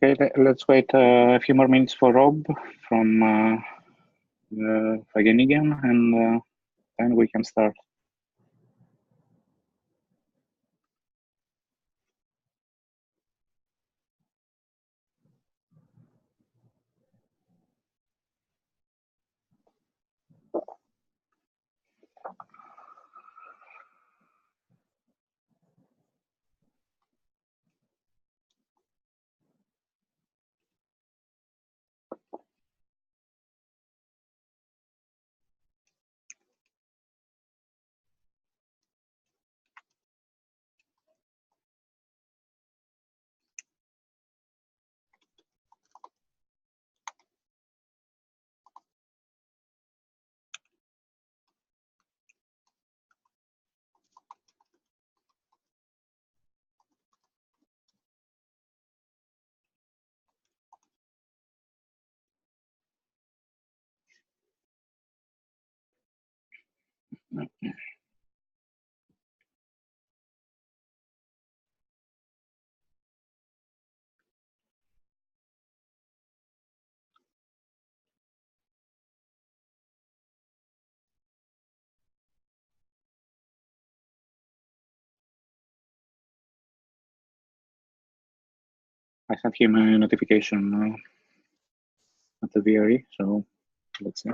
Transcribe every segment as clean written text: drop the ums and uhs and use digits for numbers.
Okay, let's wait a few more minutes for Rob from Wageningen, and then we can start. I sent him a notification at the VRE, so let's see.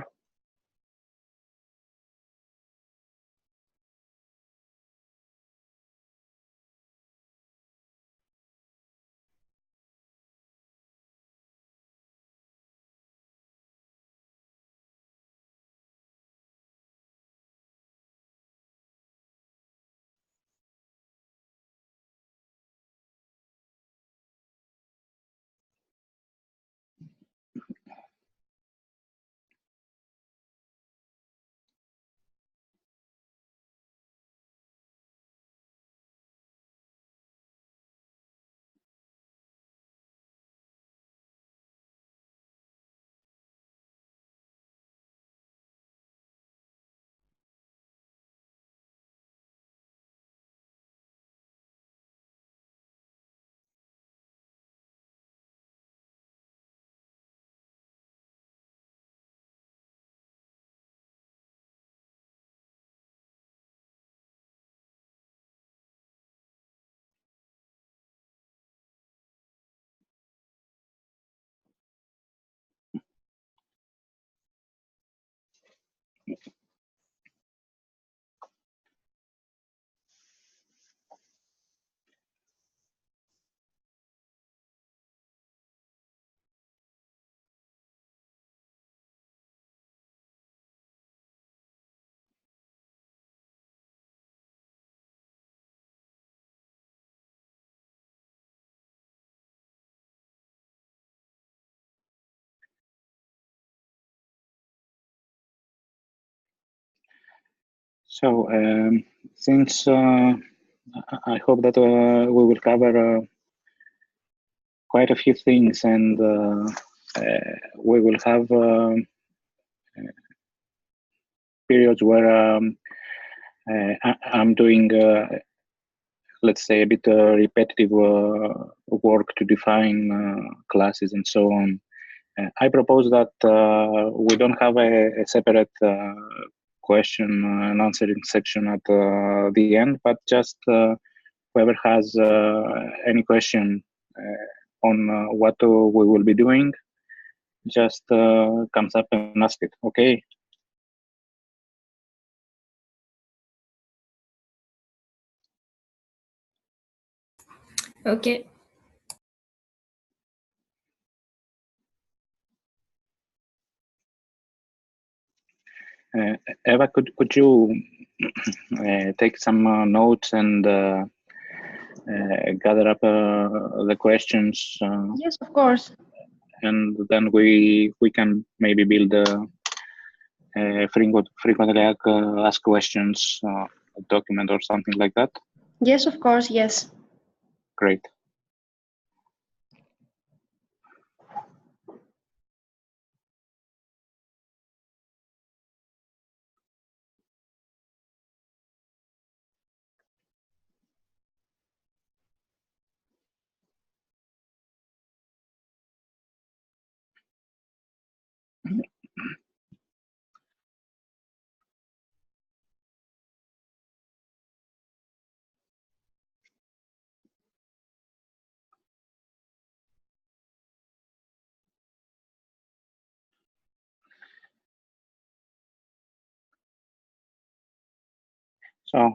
So since I hope that we will cover quite a few things, and we will have periods where I'm doing, let's say, a bit repetitive work to define classes and so on. I propose that we don't have a separate question and answering section at the end, but just whoever has any question on what we will be doing, just comes up and ask it. Okay. Okay. Eva, could you take some notes and gather up the questions? Yes, of course. And then we can maybe build a frequently asked questions document or something like that. Yes, of course. Yes. Great. So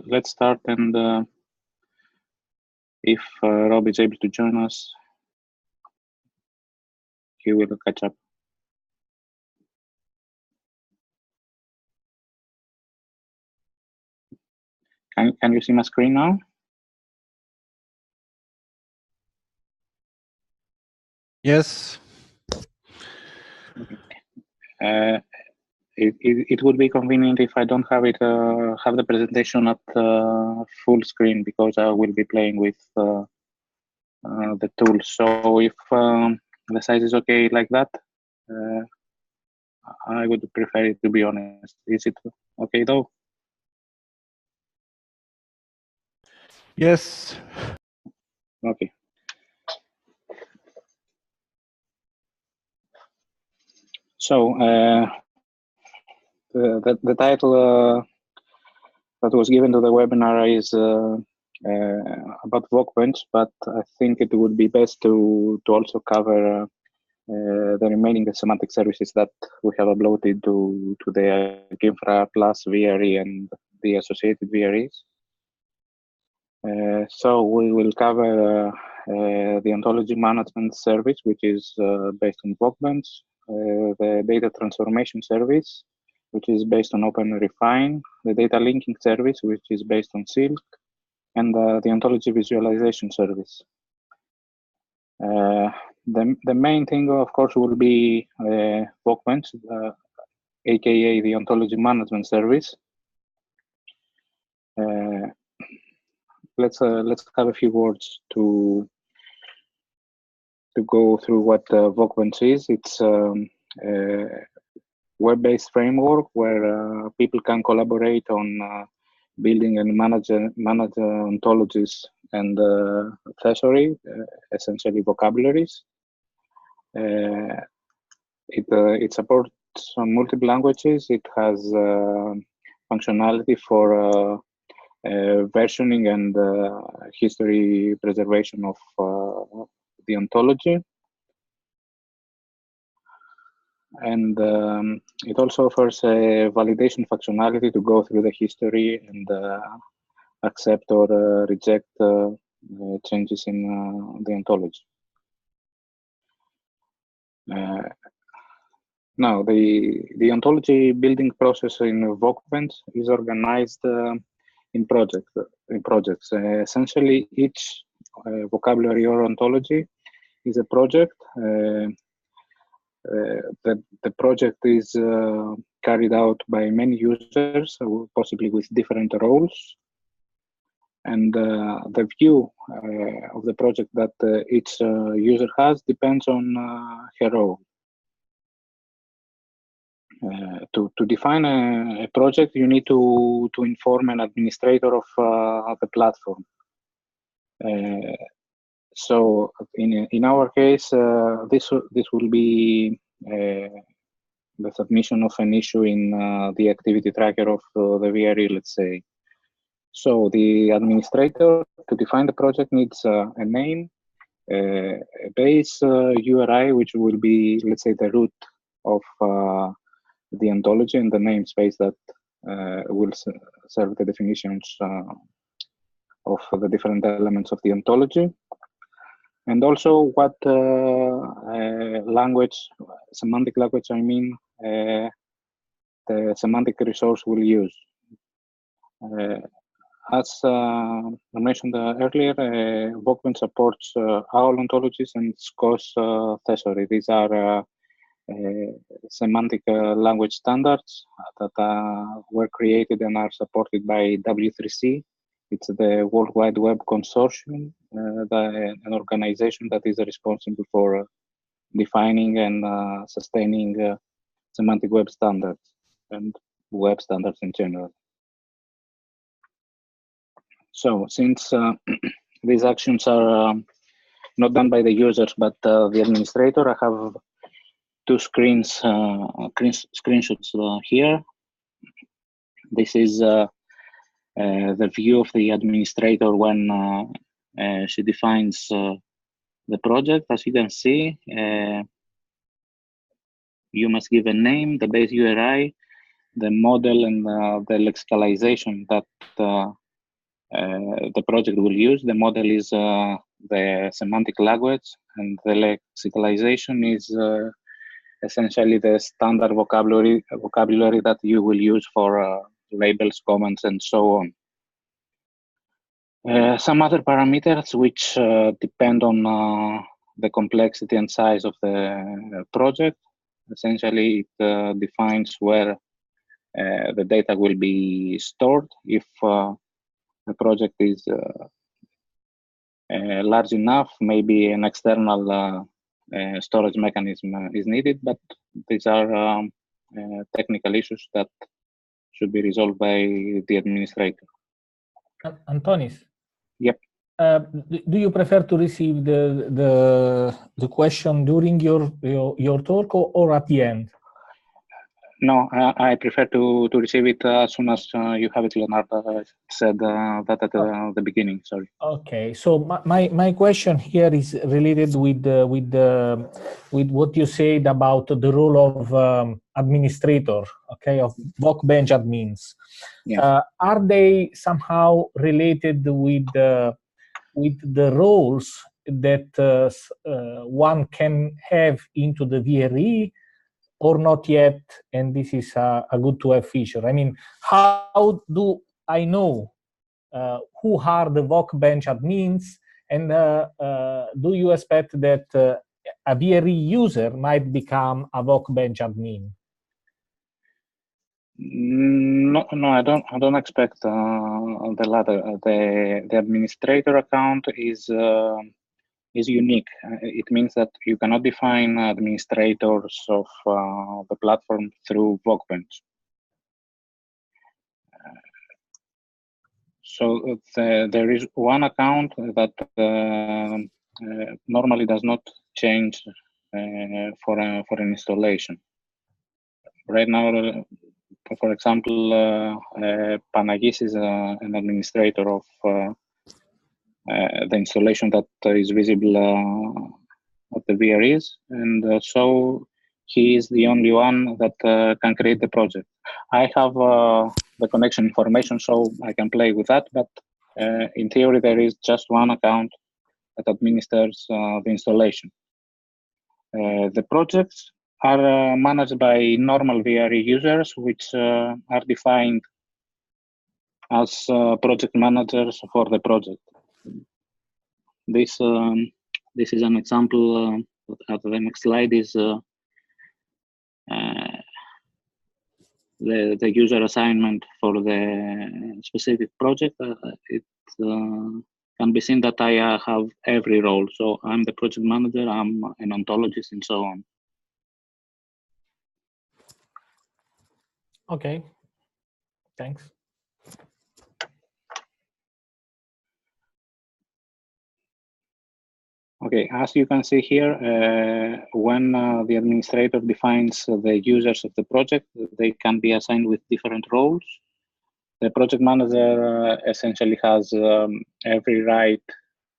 let's start, and if Rob is able to join us, he will catch up. Can you see my screen now? Yes. It would be convenient if I don't have it have the presentation at full screen, because I will be playing with the tool. So if the size is okay like that, I would prefer it, to be honest. Is it okay though? Yes. Okay. So the title that was given to the webinar is about Workbench, but I think it would be best to also cover the remaining semantic services that we have uploaded to the Kinfra Plus VRE and the associated VREs. So we will cover the ontology management service, which is based on Workbench, the data transformation service, which is based on OpenRefine, the data linking service, which is based on Silk, and the ontology visualization service. The main thing, of course, will be Workbench, aka the ontology management service. Let's have a few words to go through what Workbench is. It's a web-based framework where people can collaborate on building and manage ontologies and thesauri, essentially vocabularies. It supports multiple languages. It has functionality for versioning and history preservation of the ontology. And it also offers a validation functionality to go through the history and accept or reject changes in the ontology. Now, the ontology building process in Workbench is organized in projects. Essentially, each vocabulary or ontology is a project. The project is carried out by many users, possibly with different roles. And the view of the project that each user has depends on her role. To define a project, you need to inform an administrator of the platform. So in our case, this will be the submission of an issue in the activity tracker of the VRE, let's say. So the administrator, to define the project, needs a name, a base URI, which will be, let's say, the root of the ontology, and the namespace that will serve the definitions of the different elements of the ontology. And also what language, semantic language, I mean, the semantic resource will use. As I mentioned earlier, Workbench supports OWL ontologies and SCOS thesauri. These are semantic language standards that were created and are supported by W3C. It's the World Wide Web Consortium, an organization that is responsible for defining and sustaining semantic web standards and web standards in general. So since these actions are not done by the users, but the administrator, I have two screenshots here. This is the view of the administrator when she defines the project. As you can see, you must give a name, the base URI, the model and the lexicalization that the project will use. The model is the semantic language, and the lexicalization is essentially the standard vocabulary that you will use for labels, comments, and so on. Some other parameters which depend on the complexity and size of the project. Essentially, it defines where the data will be stored. If the project is large enough, maybe an external storage mechanism is needed, but these are technical issues that should be resolved by the administrator. Antonis? Yep. Do you prefer to receive the question during your talk or at the end? No, I prefer to receive it as soon as you have it. Leonardo said that at the beginning. Sorry. Okay, so my question here is related with what you said about the role of administrator, okay, of Workbench admins. Yeah. Are they somehow related with the roles that one can have into the VRE? Or not yet, and this is a good to have feature. I mean, how do I know who are the Workbench admins, and do you expect that a VRE user might become a Workbench admin? No, I don't expect the latter. The administrator account is unique. It means that you cannot define administrators of the platform through Workbench. So there is one account that normally does not change for an installation. Right now, for example, Panagis is an administrator of the installation that is visible at the VREs, and so he is the only one that can create the project. I have the connection information, so I can play with that, but in theory, there is just one account that administers the installation. The projects are managed by normal VRE users, which are defined as project managers for the project. This is an example. At the next slide is the user assignment for the specific project. It can be seen that I have every role. So I'm the project manager, I'm an ontologist, and so on. Okay, thanks. Okay, as you can see here, when the administrator defines the users of the project, they can be assigned with different roles. The project manager essentially has every right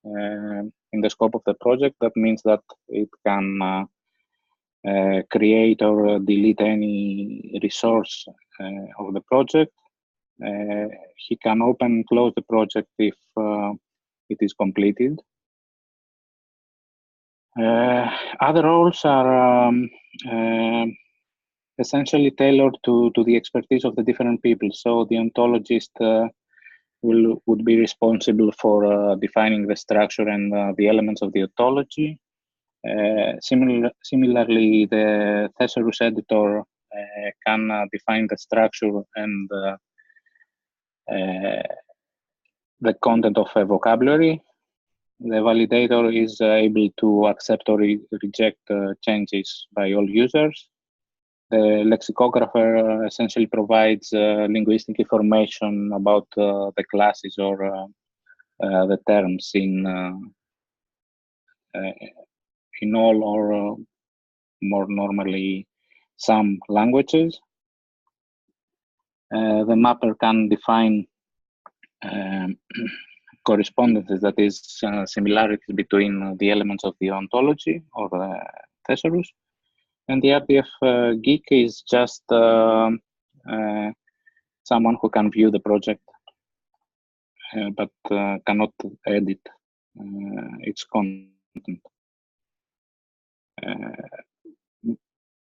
in the scope of the project. That means that it can create or delete any resource of the project. He can open and close the project if it is completed. Other roles are essentially tailored to the expertise of the different people. So the ontologist would be responsible for defining the structure and the elements of the ontology. Similarly, the Thesaurus editor can define the structure and the content of a vocabulary. The validator is able to accept or reject changes by all users. The lexicographer essentially provides linguistic information about the classes or the terms in all or more normally some languages. The mapper can define correspondences, that is similarities between the elements of the ontology or the thesaurus. And the RDF geek is just someone who can view the project but cannot edit its content.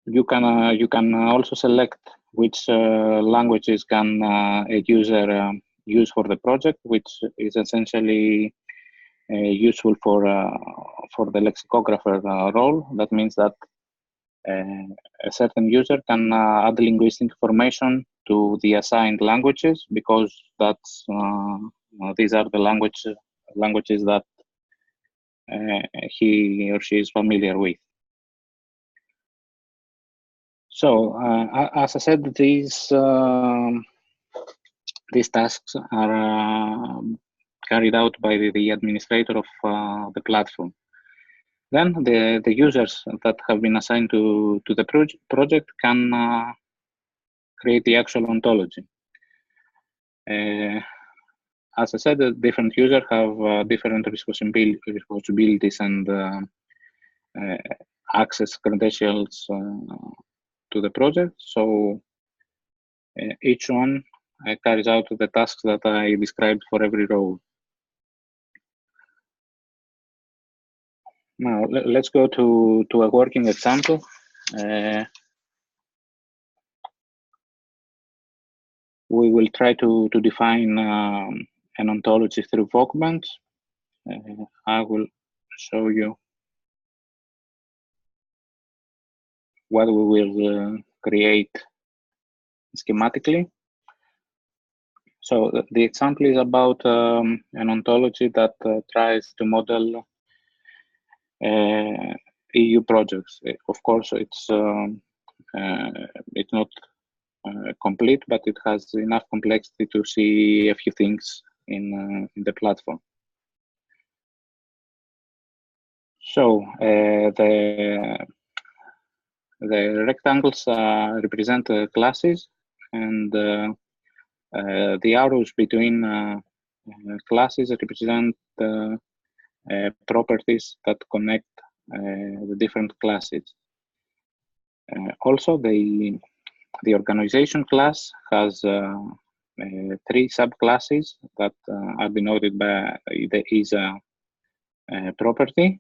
You can also select which languages can a user use for the project, which is essentially useful for the lexicographer role. That means that a certain user can add linguistic information to the assigned languages, because that's these are the languages that he or she is familiar with. So, as I said, these tasks are carried out by the administrator of the platform. Then the users that have been assigned to the project can create the actual ontology. As I said, the different users have different responsibilities and access credentials to the project. So each one carries out the tasks that I described for every role. Now let's go to a working example. We will try to define an ontology through Workbench. I will show you what we will create schematically. So the example is about an ontology that tries to model EU projects. Of course, it's not complete, but it has enough complexity to see a few things in the platform. So the rectangles represent classes, and the arrows between classes represent properties that connect the different classes. Also, the organization class has 3 subclasses that are denoted by the is a property,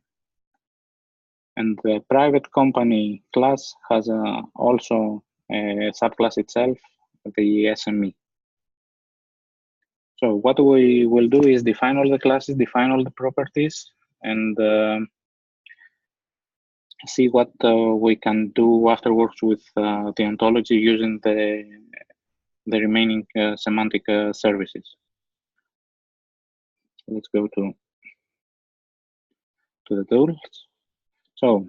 and the private company class has also a subclass itself, the SME. So what we will do is define all the classes, define all the properties, and see what we can do afterwards with the ontology using the remaining semantic services. Let's go to the tools. So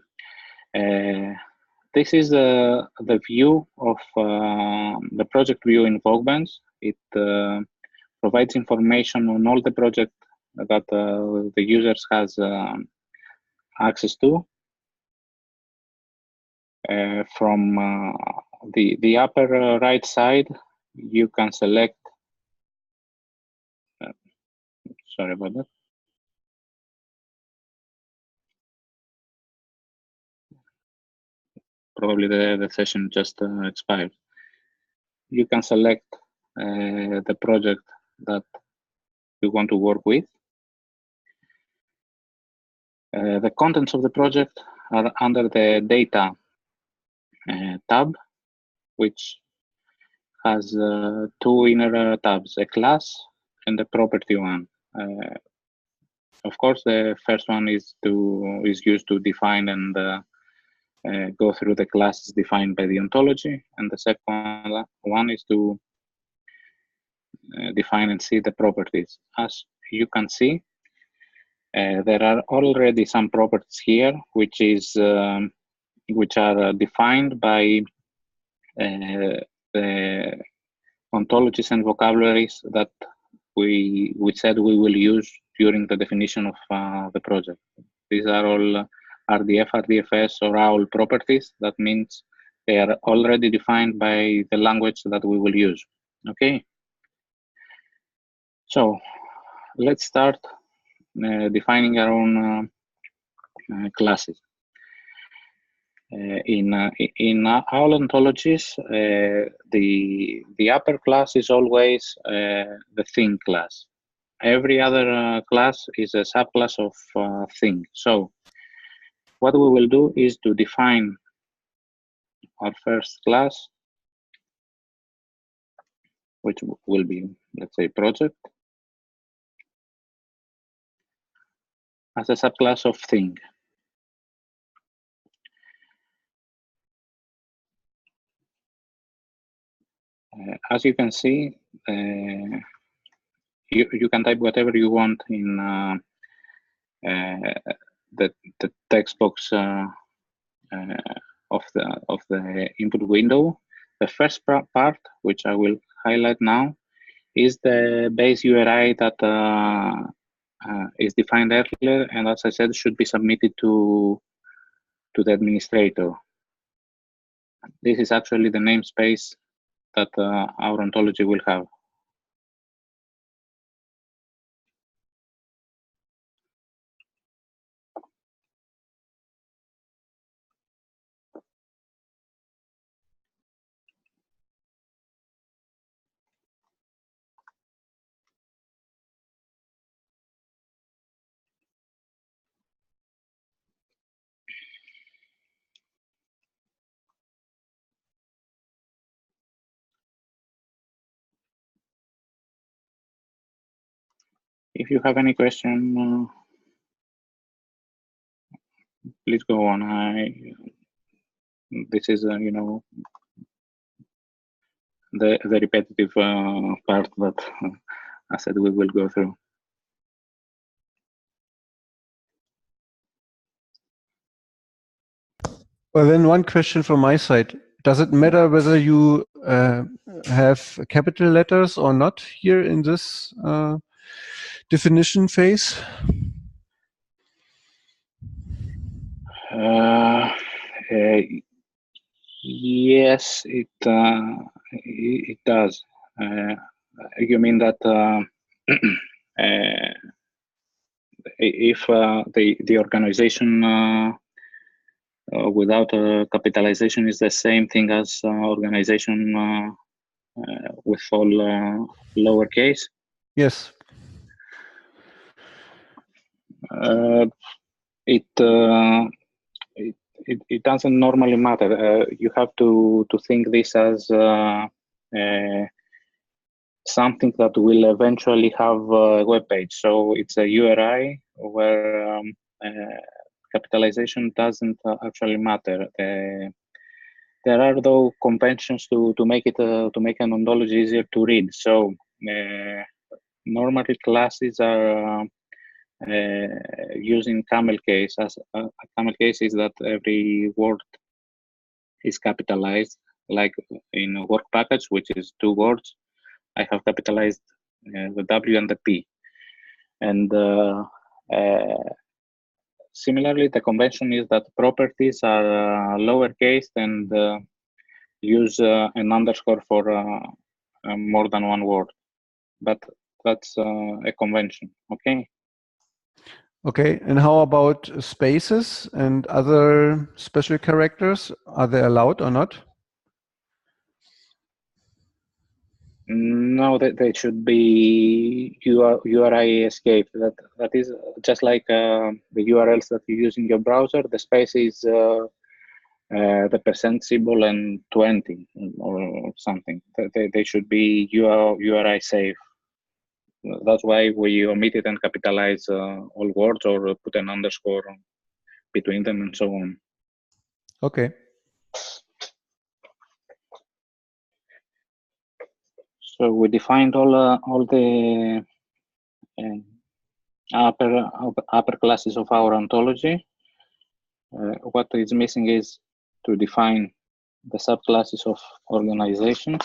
this is the view of the project view in Workbench. It provides information on all the project that the users has access to. From the upper right side, you can select. Sorry about that. Probably the session just expired. You can select the project that you want to work with. The contents of the project are under the data tab, which has 2 inner tabs, a class and a property one. Of course, the first one is used to define and go through the classes defined by the ontology, and the second one is to define and see the properties. As you can see, there are already some properties here, which are defined by the ontologies and vocabularies that we said we will use during the definition of the project. These are all RDF, RDFS, or OWL properties. That means they are already defined by the language that we will use. Okay. So let's start defining our own classes. In our ontologies, the upper class is always the thing class. Every other class is a subclass of thing. So what we will do is to define our first class, which will be, let's say, project, as a subclass of thing. As you can see, you can type whatever you want in the text box of the input window. The first part, which I will highlight now, is the base URI that is defined earlier, and as I said, should be submitted to the administrator. This is actually the namespace that our ontology will have. If you have any question, please go on. This is, you know, the repetitive part that I said we will go through. Well, then one question from my side. Does it matter whether you have capital letters or not here in this definition phase? Yes, it does. You mean that if the organization without capitalization is the same thing as organization with all lowercase? Yes. It doesn't normally matter. You have to think this as something that will eventually have a web page. So it's a URI where capitalization doesn't actually matter. There are though conventions to make it to make an ontology easier to read. So normally classes are using camel case. As a camel case is that every word is capitalized, like in a work package, which is 2 words. I have capitalized the W and the P. And similarly, the convention is that properties are lowercase and use an underscore for more than 1 word. But that's a convention, okay? Okay, and how about spaces and other special characters? Are they allowed or not? No, they should be URI escape. That is just like the URLs that you use in your browser. The space is the percent symbol and 20 or something. They should be URI safe. That's why we omit it and capitalize all words or put an underscore between them and so on. Okay. So we defined all the upper classes of our ontology. What is missing is to define the subclasses of organization.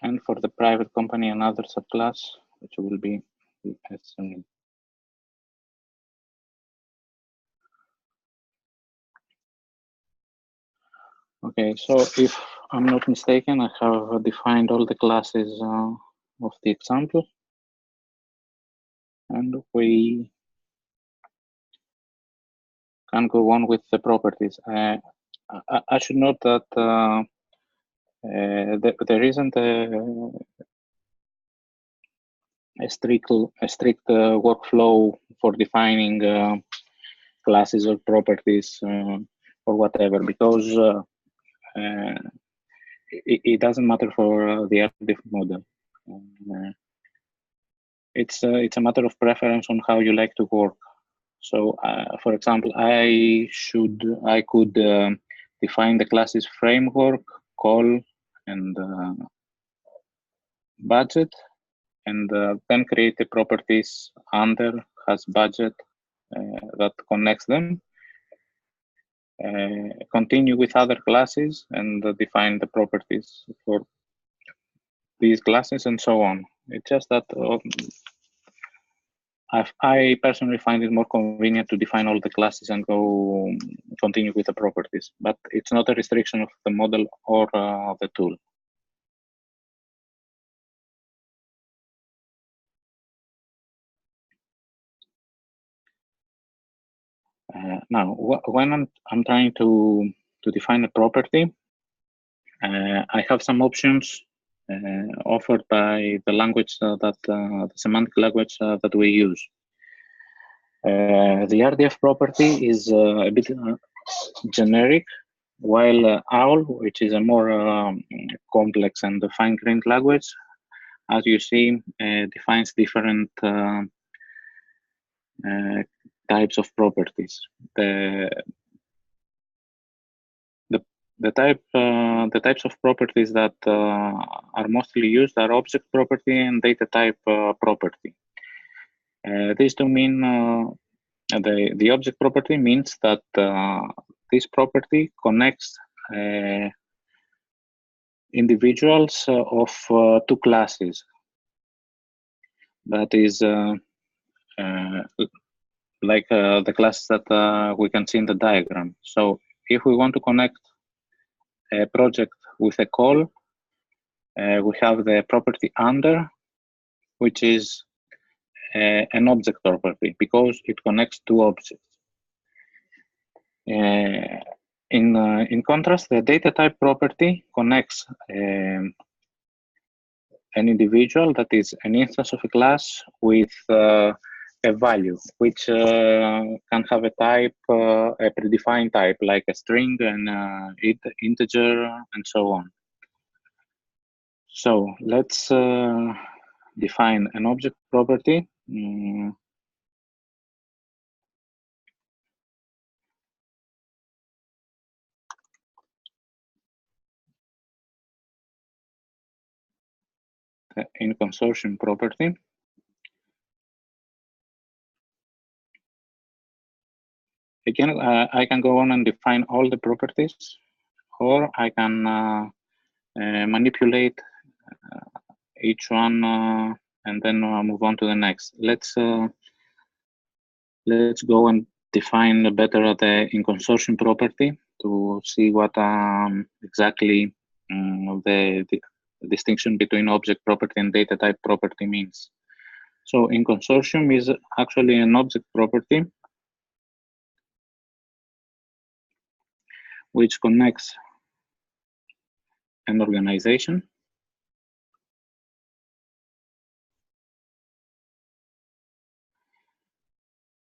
and for the private company, another subclass, which will be SME. Okay, so if I'm not mistaken, I have defined all the classes of the example, and we can go on with the properties. I should note that there isn't a strict workflow for defining classes or properties or whatever, because it doesn't matter for the RDF model. It's a matter of preference on how you like to work. So, for example, I could define the classes framework, call, and budget, and then create the properties under has budget that connects them. Continue with other classes and define the properties for these classes and so on. It's just that I personally find it more convenient to define all the classes and go continue with the properties, but it's not a restriction of the model or the tool. Now, when I'm trying to define a property, I have some options offered by the language the semantic language that we use. The RDF property is a bit generic, while OWL, which is a more complex and fine-grained language, as you see, defines different types of properties. The types of properties that are mostly used are object property and data type property. These two mean the object property means that this property connects individuals of two classes. That is like the classes that we can see in the diagram. So if we want to connect a project with a call, we have the property under, which is an object property because it connects two objects. In contrast, the data type property connects an individual that is an instance of a class with a value, which can have a type, a predefined type, like a string, an integer, and so on. So let's define an object property. In consortium property. Again, I can go on and define all the properties, or I can manipulate each one and then move on to the next. Let's go and define better the in consortium property to see what exactly the distinction between object property and data type property means. So in consortium is actually an object property which connects an organization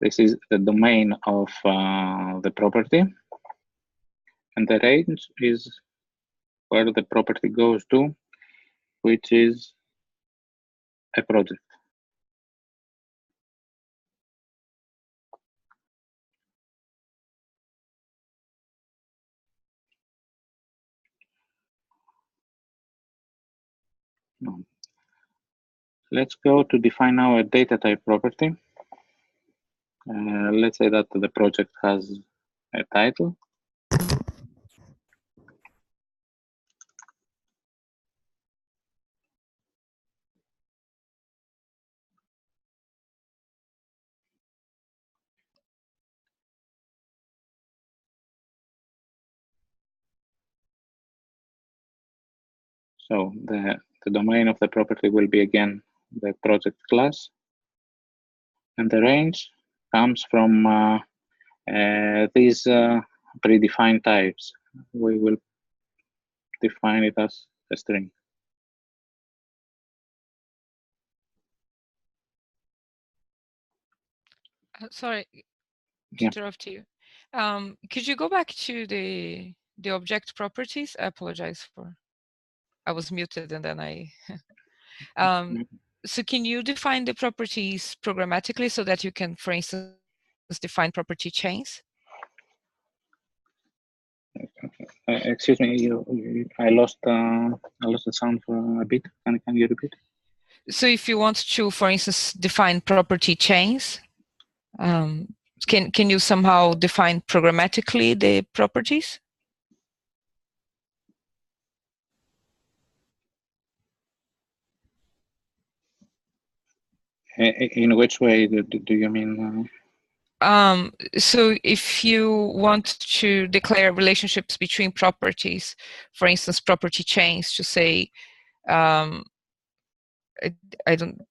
This is the domain of the property, and the range is where the property goes to, which is a project. Let's go to define now a data type property. Let's say that the project has a title. So the domain of the property will be again the project class, and the range comes from these predefined types. We will define it as a string. Sorry to Yeah. interrupt you. Could you go back to the object properties? I apologize for, I was muted and then I. So can you define the properties programmatically so that you can, for instance, define property chains? Excuse me, I lost the sound for a bit. Can you repeat? So if you want to, for instance, define property chains, can you somehow define programmatically the properties? In which way do you mean? So if you want to declare relationships between properties, for instance, property chains, to say, I don't,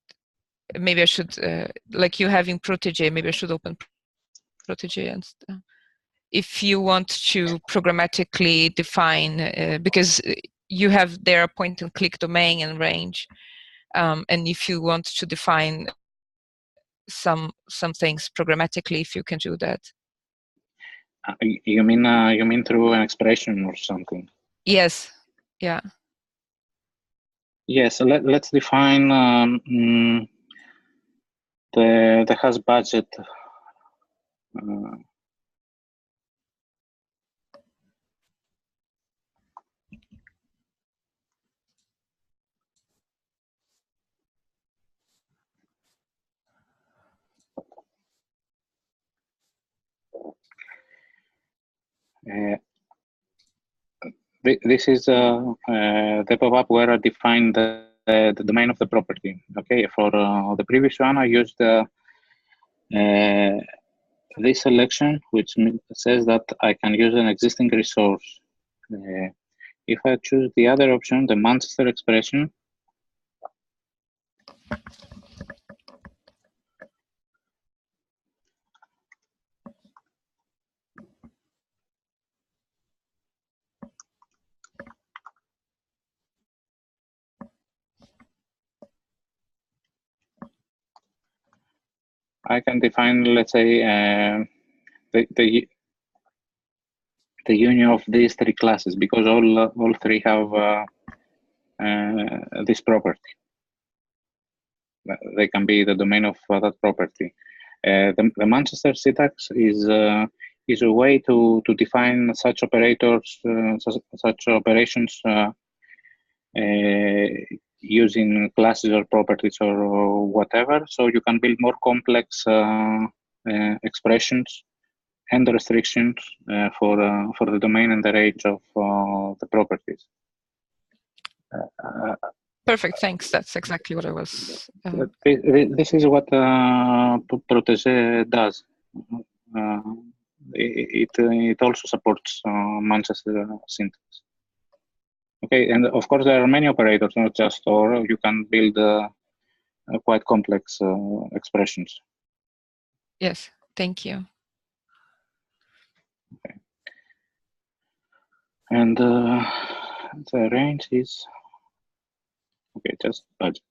maybe I should, like you have in Protege, maybe I should open Protege and if you want to programmatically define, because you have their point and click domain and range, and if you want to define some things programmatically, if you can do that. You mean through an expression or something? Yes. Yeah. Yes. Let's define the has budget. This is the pop-up where I define the domain of the property. Okay, for the previous one, I used this selection, which says that I can use an existing resource. If I choose the other option, the Manchester expression, I can define, let's say, the union of these three classes, because all three have this property. They can be the domain of that property. The Manchester syntax is a way to define such operators, such operations using classes or properties or whatever. So you can build more complex expressions and restrictions for the domain and the range of the properties. Perfect, thanks. That's exactly what I was. This is what Protege does. It also supports Manchester syntax. Okay, and of course there are many operators, not just or. You can build quite complex expressions. Yes, thank you. Okay. And the range is okay, just budget.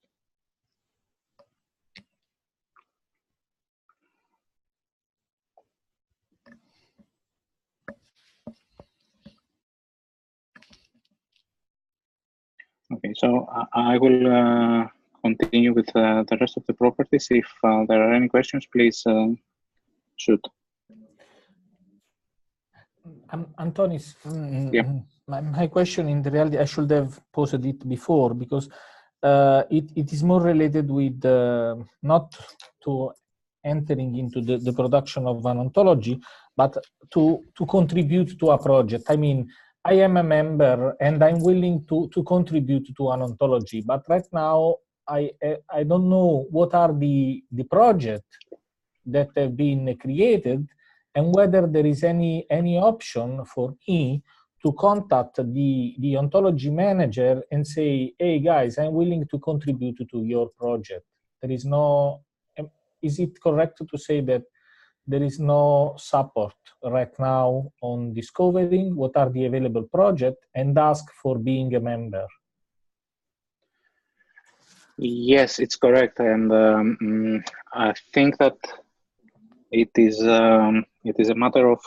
Okay, so I will continue with the rest of the properties. If there are any questions, please shoot. Antonis, Yeah. my question in the reality, I should have posed it before, because it is more related with not to entering into the production of an ontology, but to contribute to a project. I mean, I am a member and I'm willing to contribute to an ontology, but right now I don't know what are the projects that have been created and whether there is any option for me to contact the ontology manager and say, hey guys, I'm willing to contribute to your project. There is no, is it correct to say that there is no support right now on discovering what are the available projects and ask for being a member? Yes, it's correct, and I think that it is a matter of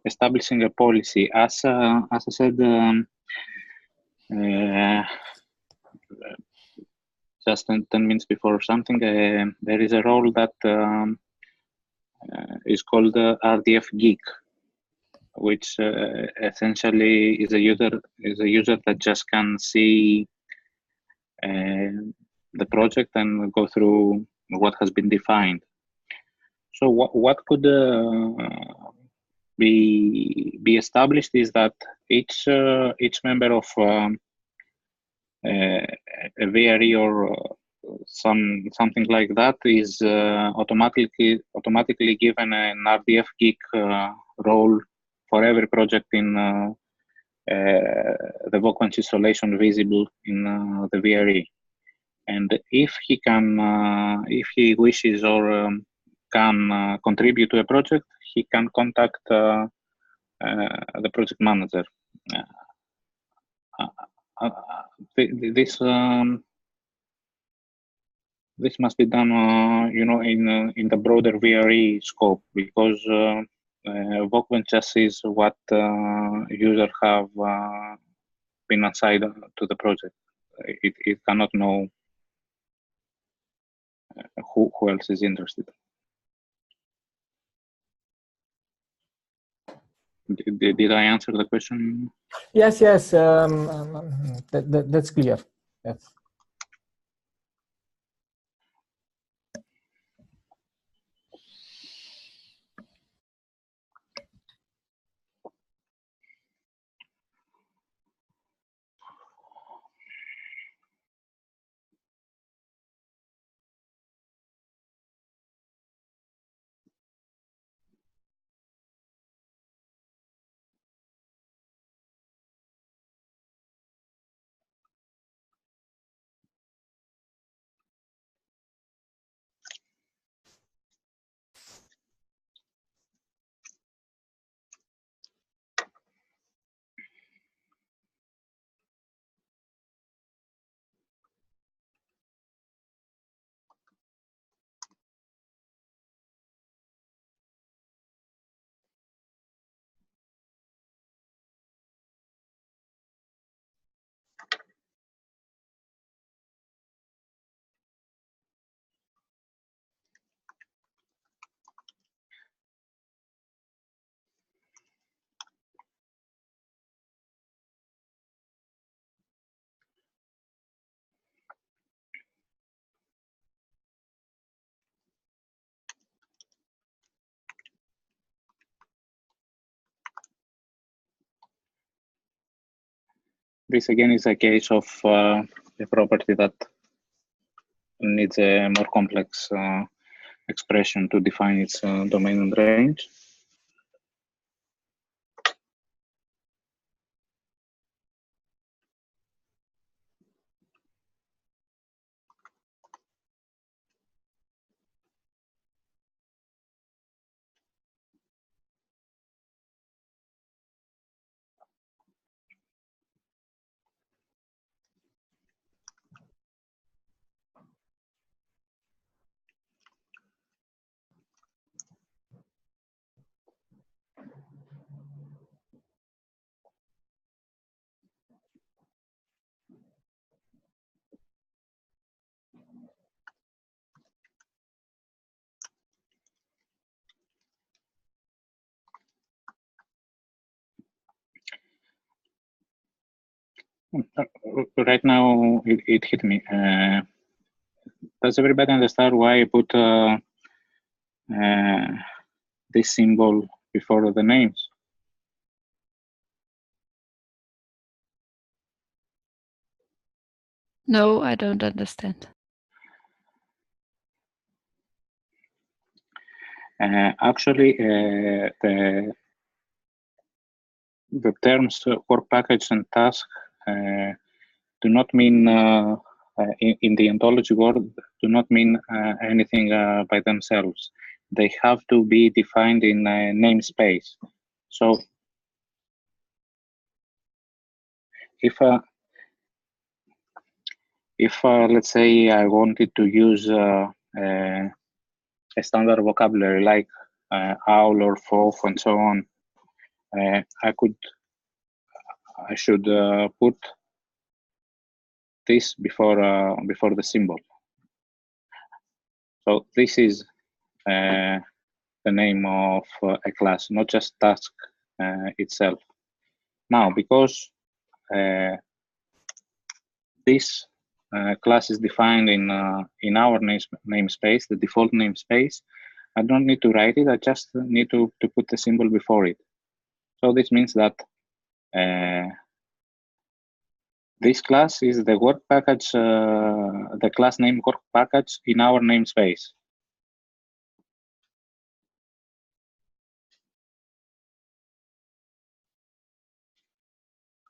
establishing a policy. As I said just 10 minutes before or something, there is a role that is called RDF Geek, which essentially is a user that just can see the project and go through what has been defined. So what could be established is that each member of a VRE or something like that is automatically given an RDF Geek role for every project in the Vocbench installation visible in the VRE. And if he can, if he wishes or can contribute to a project, he can contact the project manager. This must be done, in the broader VRE scope, because Vocbench just is what users have been assigned to the project. It cannot know who else is interested. Did I answer the question? Yes, that's clear. Yes. This again is a case of a property that needs a more complex expression to define its domain and range. Right now, it hit me. Does everybody understand why I put this symbol before the names? No, I don't understand. Actually, the terms work package and task do not mean in the ontology world do not mean anything by themselves. They have to be defined in a namespace. So if let's say I wanted to use a standard vocabulary like owl or fof and so on, I should put this before the symbol. So this is the name of a class, not just task itself. Now, because this class is defined in our namespace, the default namespace, I don't need to write it. I just need to put the symbol before it. So this means that this class is the work package, the class name work package in our namespace.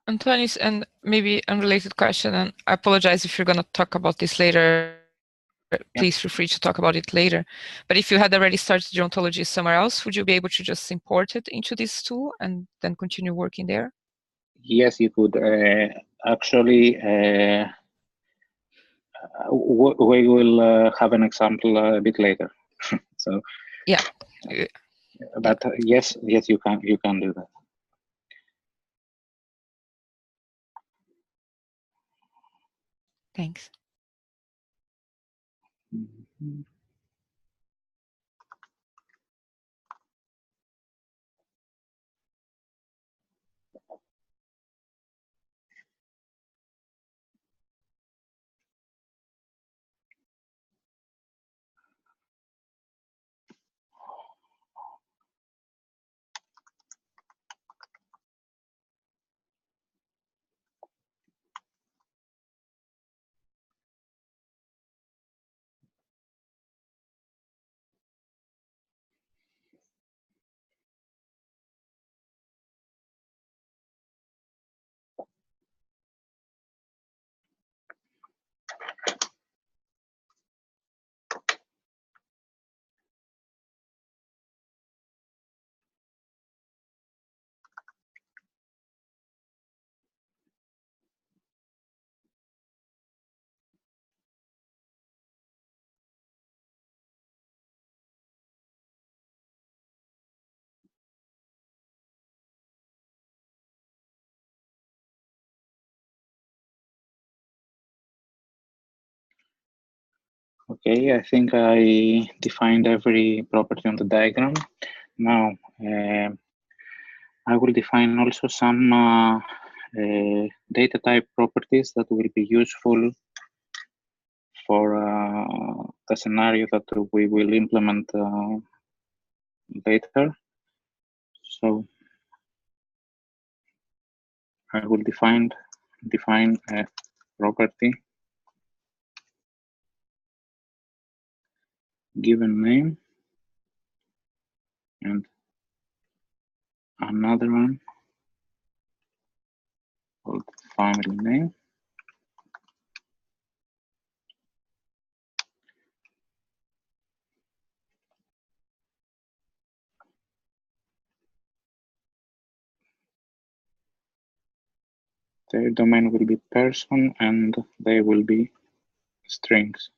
Antonis, and maybe unrelated question, and I apologize if you're going to talk about this later. Please feel free to talk about it later. But if you had already started your ontology somewhere else, would you be able to just import it into this tool and then continue working there? Yes, you could. Actually, we will have an example a bit later. So yeah, but yes, you can do that. Thanks. Mm-hmm. Okay, I think I defined every property on the diagram. Now, I will define also some data type properties that will be useful for the scenario that we will implement later. So I will define a property given name and another one called family name. Their domain will be person and they will be strings.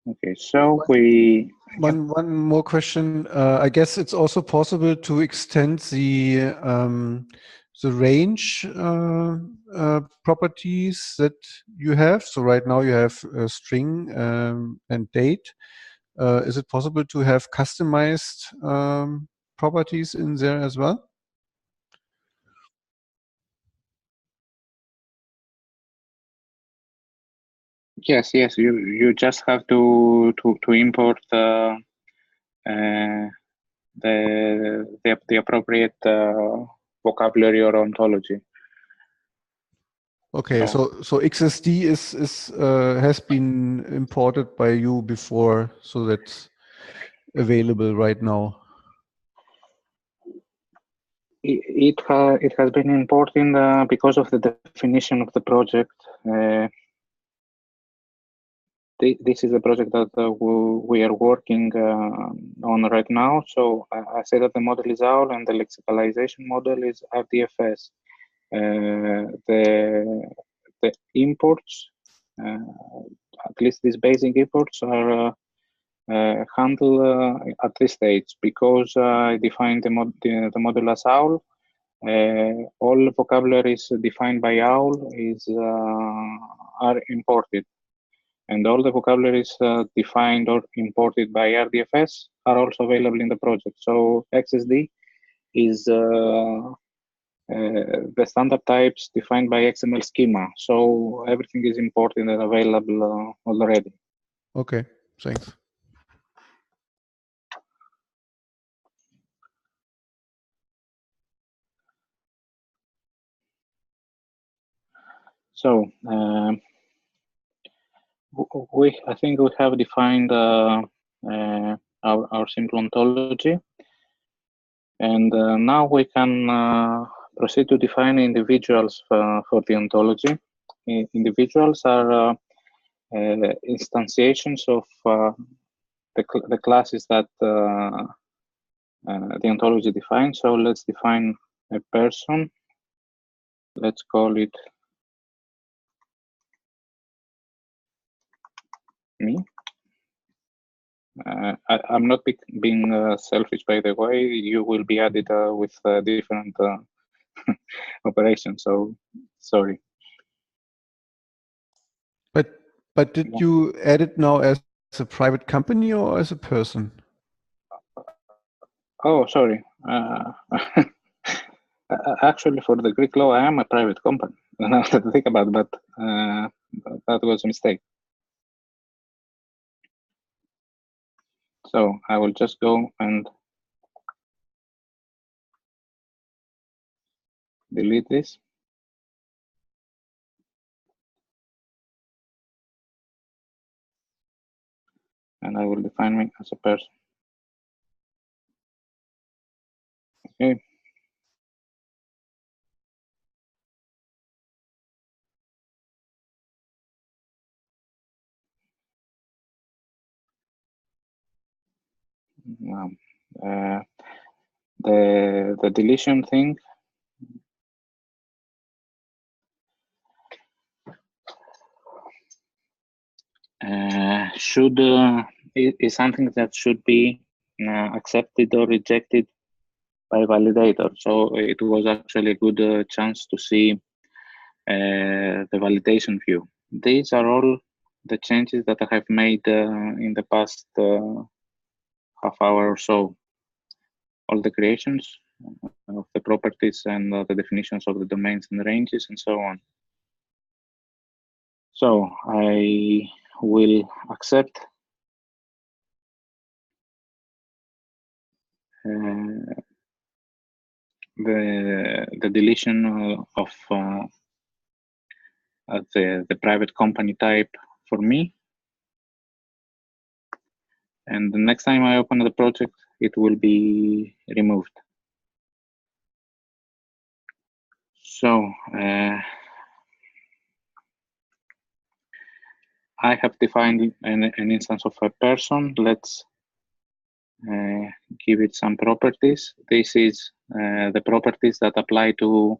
Okay, so one more question. I guess it's also possible to extend the range properties that you have. So right now you have a string and date. Is it possible to have customized properties in there as well? Yes, yes. You just have to import the appropriate vocabulary or ontology. Okay, so XSD is has been imported by you before, so that's available right now. It has been imported because of the definition of the project. This is a project that we are working on right now. So I say that the model is OWL and the lexicalization model is RDFS. The imports, at least these basic imports, are handled at this stage because I defined the model as OWL. All vocabularies defined by OWL are imported, and all the vocabularies defined or imported by RDFS are also available in the project. So XSD is the standard types defined by XML schema. So everything is imported and available already. Okay, thanks. So I think we have defined our simple ontology, and now we can proceed to define individuals for the ontology. Individuals are instantiations of the classes that the ontology defines. So let's define a person. Let's call it me. I'm not being selfish, by the way. You will be added with different operations. So sorry. But did you add it now as a private company or as a person? Oh, sorry. Actually, for the Greek law, I am a private company. Now that I think about it, but that was a mistake. So I will just go and delete this. And I will define me as a person. Okay. Now, the deletion thing is something that should be accepted or rejected by validator. So it was actually a good chance to see the validation view. These are all the changes that I have made in the past half hour or so. All the creations of the properties and the definitions of the domains and ranges and so on. So I will accept the deletion of the private company type for me. And the next time I open the project, it will be removed. So I have defined an instance of a person. Let's give it some properties. This is the properties that apply to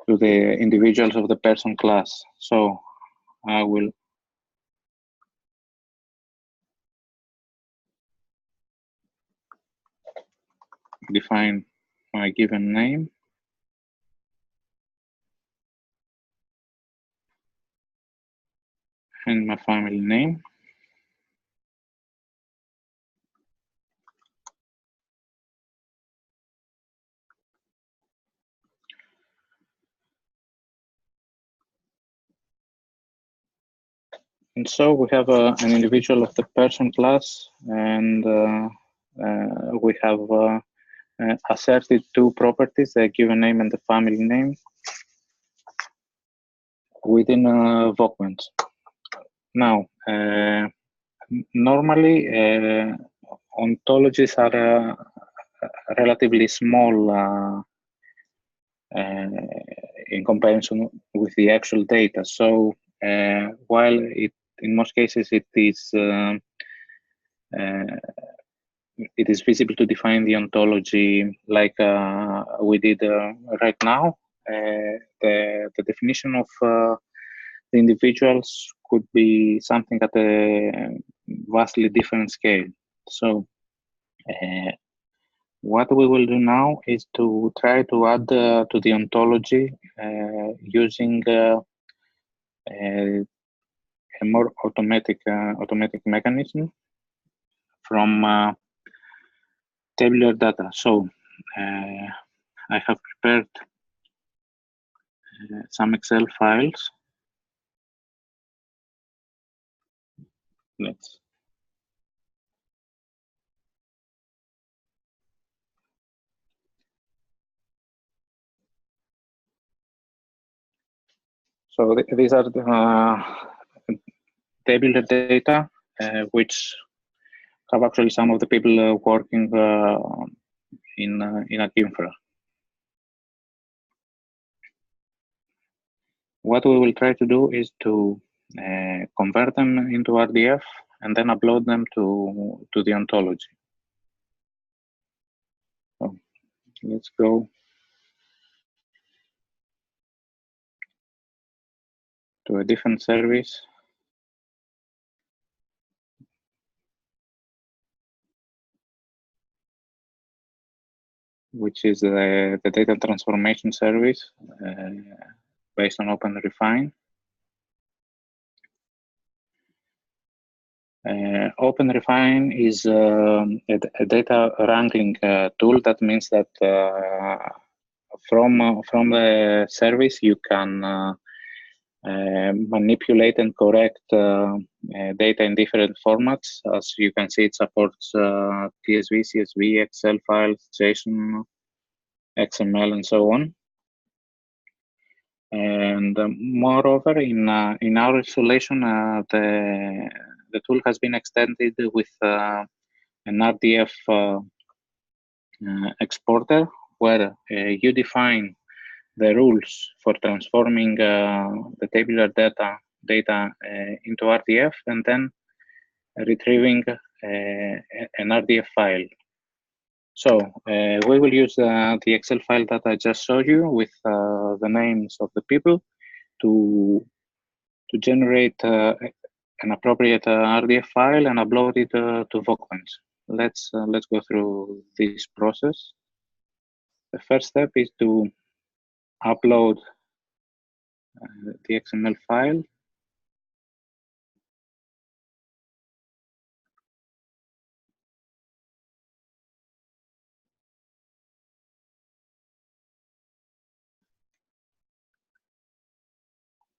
the individuals of the person class. So I will define my given name. And my family name. And so we have an individual of the person class, and we have asserted two properties, the given name and the family name, within Vocmens. Now, normally ontologies are relatively small in comparison with the actual data. So while in most cases it is feasible to define the ontology like we did right now, the definition of the individuals could be something at a vastly different scale. So what we will do now is to try to add to the ontology using a more automatic mechanism from tabular data. So I have prepared some Excel files. So these are the tabular data, which have actually some of the people working in AgInfra. What we will try to do is to convert them into RDF and then upload them to the ontology. So let's go to a different service. Which is the data transformation service based on OpenRefine. OpenRefine is a data wrangling tool. That means that from the service you can manipulate and correct data in different formats. As you can see, it supports TSV, CSV, Excel files, JSON, XML, and so on. And moreover, in our installation, the tool has been extended with an RDF exporter, where you define the rules for transforming the tabular data into RDF and then retrieving an RDF file. So we will use the Excel file that I just showed you with the names of the people to generate an appropriate RDF file and upload it to Vocmens. Let's go through this process. The first step is to upload the XML file.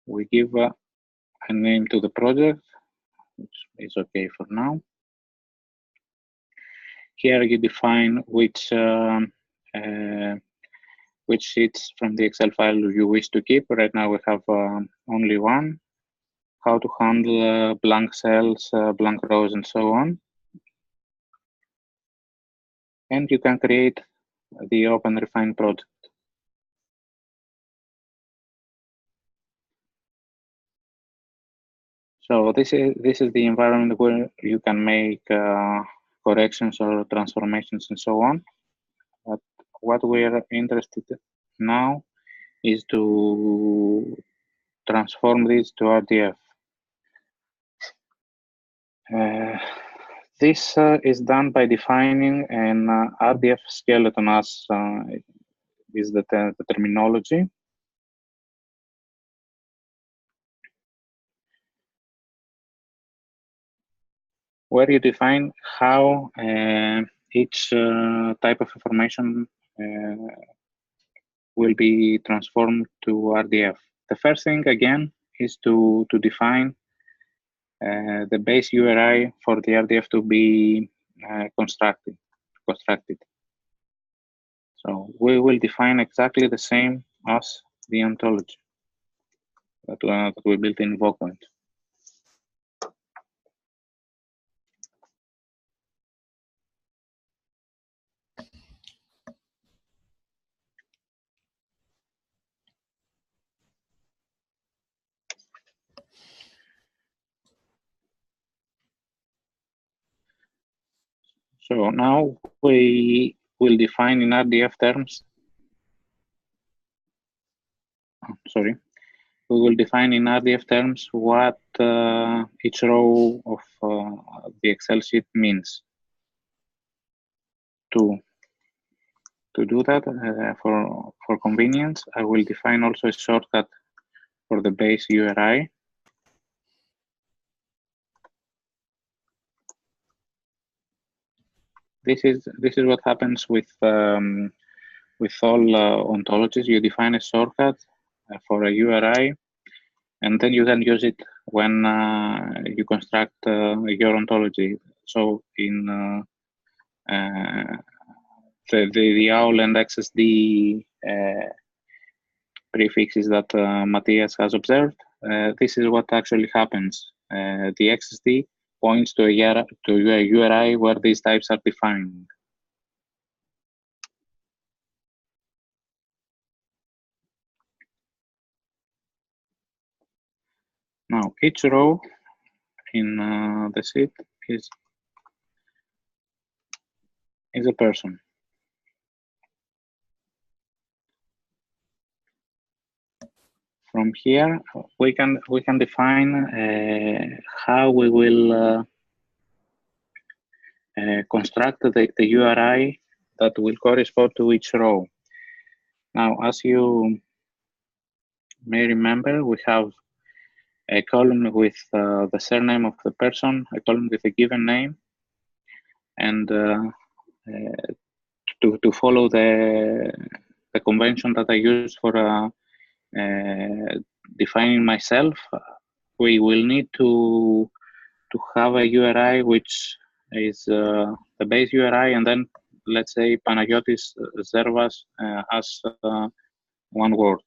We give a name to the project, which is okay for now. Here you define which sheets from the Excel file you wish to keep. Right now we have only one. How to handle blank cells, blank rows, and so on. And you can create the OpenRefine project. So this is the environment where you can make corrections or transformations and so on. But what we are interested in now is to transform this to RDF. This is done by defining an RDF skeleton, as is the terminology. Where you define how each type of information will be transformed to RDF. The first thing, again, is to define the base URI for the RDF to be constructed. So we will define exactly the same as the ontology that we built in Vocpoint. So now we will define in RDF terms, we will define in RDF terms what each row of the Excel sheet means. To do that, for convenience, I will define also a shortcut for the base URI. This is what happens with all ontologies. You define a shortcut for a URI, and then you can use it when you construct your ontology. So in the OWL and XSD prefixes that Matthias has observed, this is what actually happens. The XSD points to a URI where these types are defined. Now, each row in the sheet is a person. From here, we can define how we will construct the URI that will correspond to each row. Now, as you may remember, we have a column with the surname of the person, a column with a given name, and to follow the convention that I use for defining myself, we will need to have a URI which is the base URI, and then let's say Panagiotis Zervas as one word.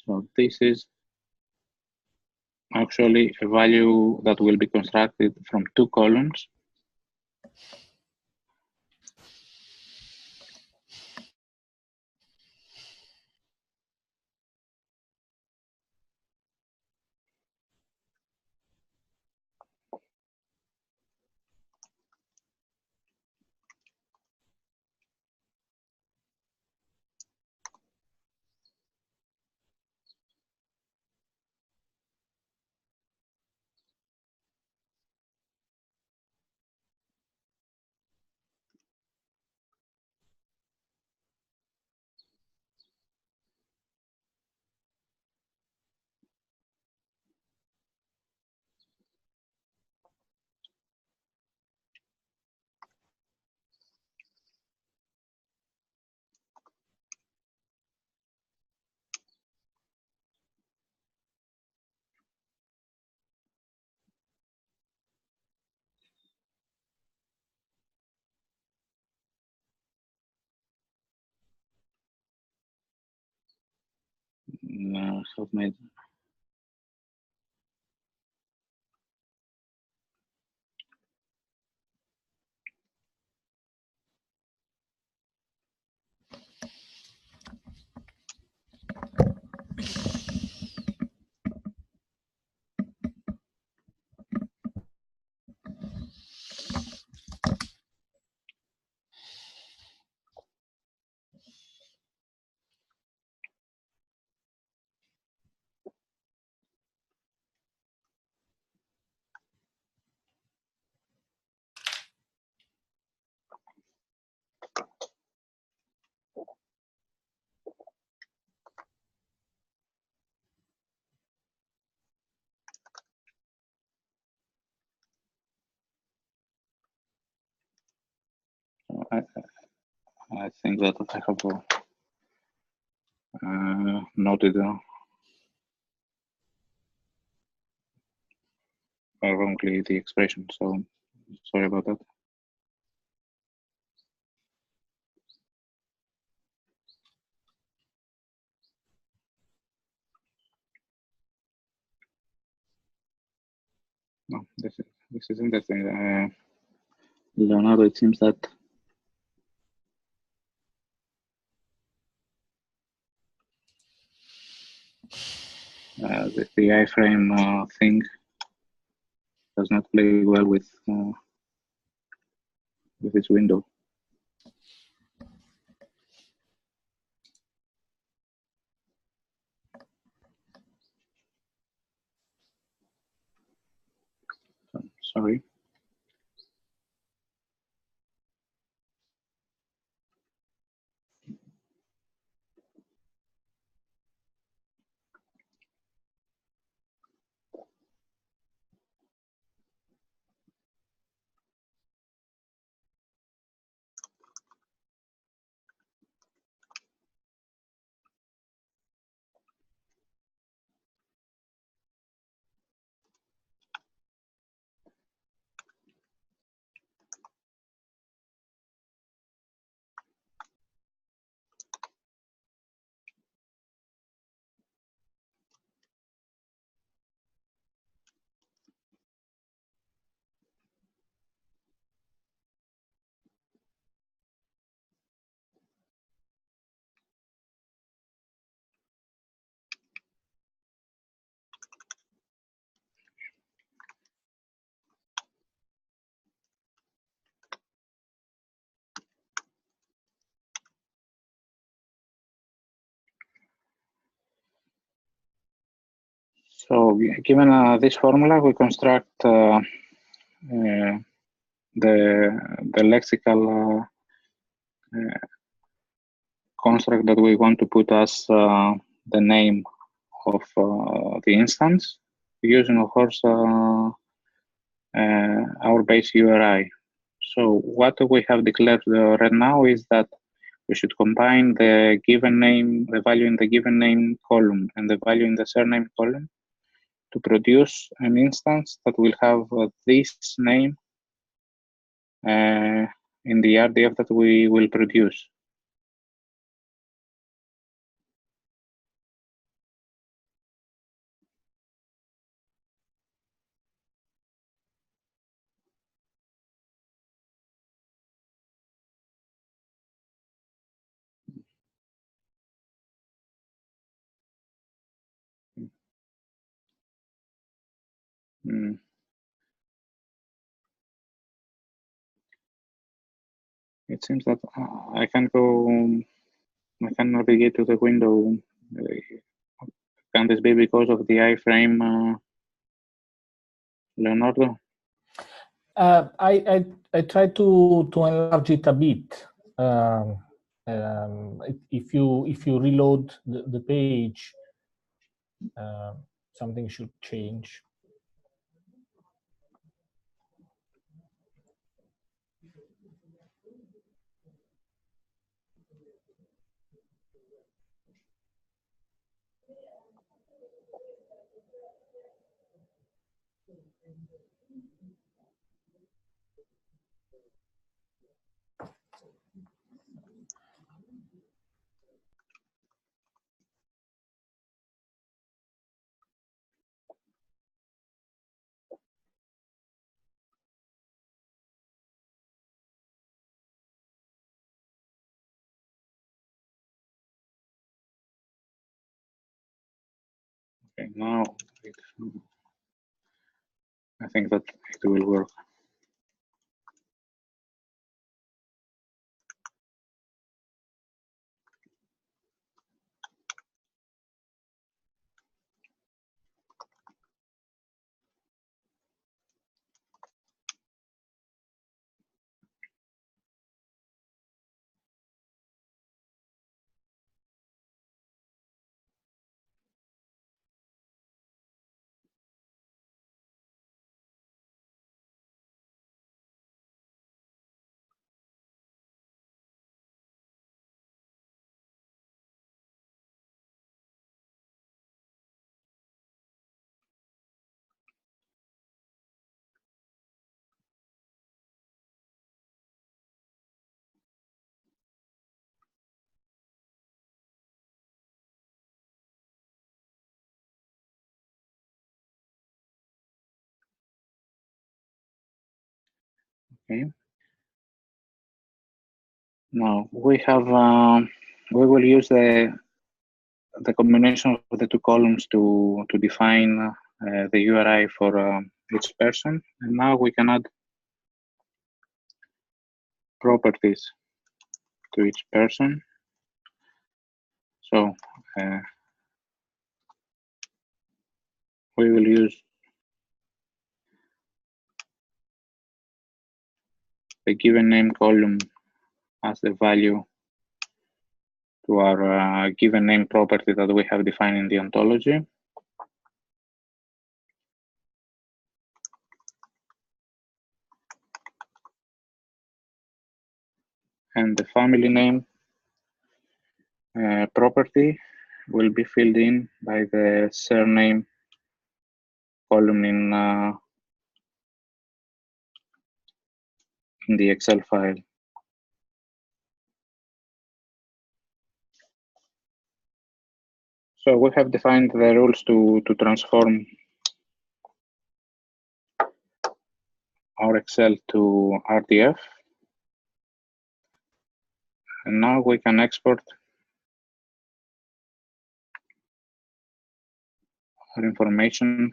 So this is actually a value that will be constructed from two columns. Submit. I think that I have noted wrongly the expression. So sorry about that. No, this is interesting. Leonardo, it seems that the iframe thing does not play well with its window. So, sorry. So given this formula, we construct the lexical construct that we want to put as the name of the instance, using, of course, our base URI. So what we have declared right now is that we should combine the given name, the value in the given name column and the value in the surname column to produce an instance that will have this name in the RDF that we will produce. Mm. It seems that I can navigate to the window. Can this be because of the iframe, Leonardo? I try to enlarge it a bit. If you reload the page, something should change. Okay, now I think that it will work. Okay. Now we have we will use the combination of the two columns to define the URI for each person, and now we can add properties to each person. So we will use the given name column as the value to our given name property that we have defined in the ontology. And the family name property will be filled in by the surname column in the Excel file. So we have defined the rules to transform our Excel to RDF. And now we can export our information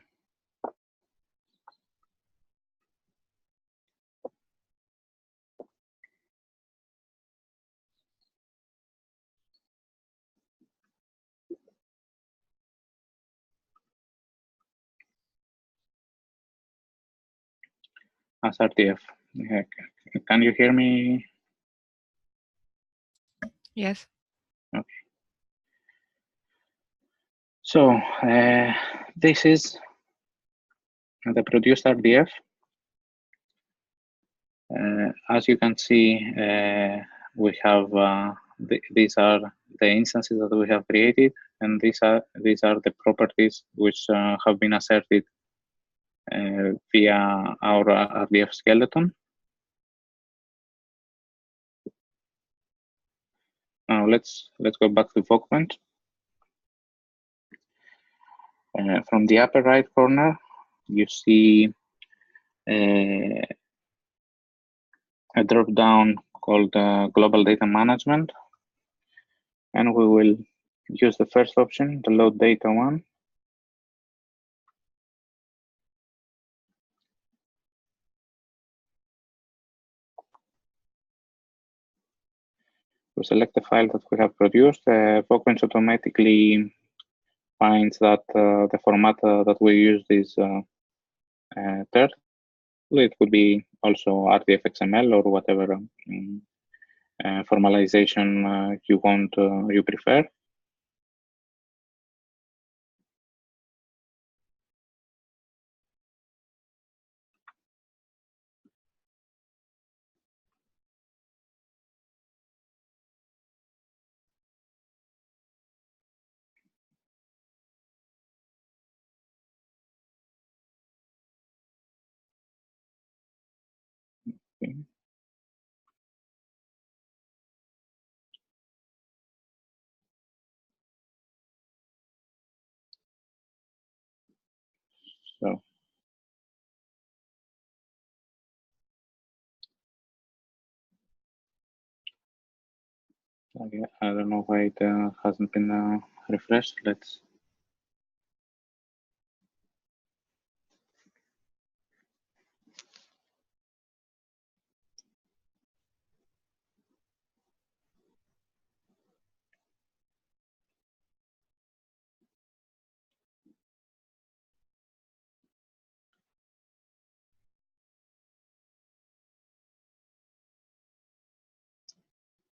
as RDF. Can you hear me? Yes. Okay. So this is the produced RDF. As you can see, we have these are the instances that we have created, and these are the properties which have been asserted via our RDF skeleton. Now let's go back to Vocment. From the upper right corner, you see a drop down called Global Data Management, and we will use the first option, the Load Data one. We select the file that we have produced. Vocment automatically finds that the format that we used is Turtle. It could be also RDF XML or whatever formalization you want, you prefer. Okay. So okay, I don't know why it hasn't been refreshed. Let's.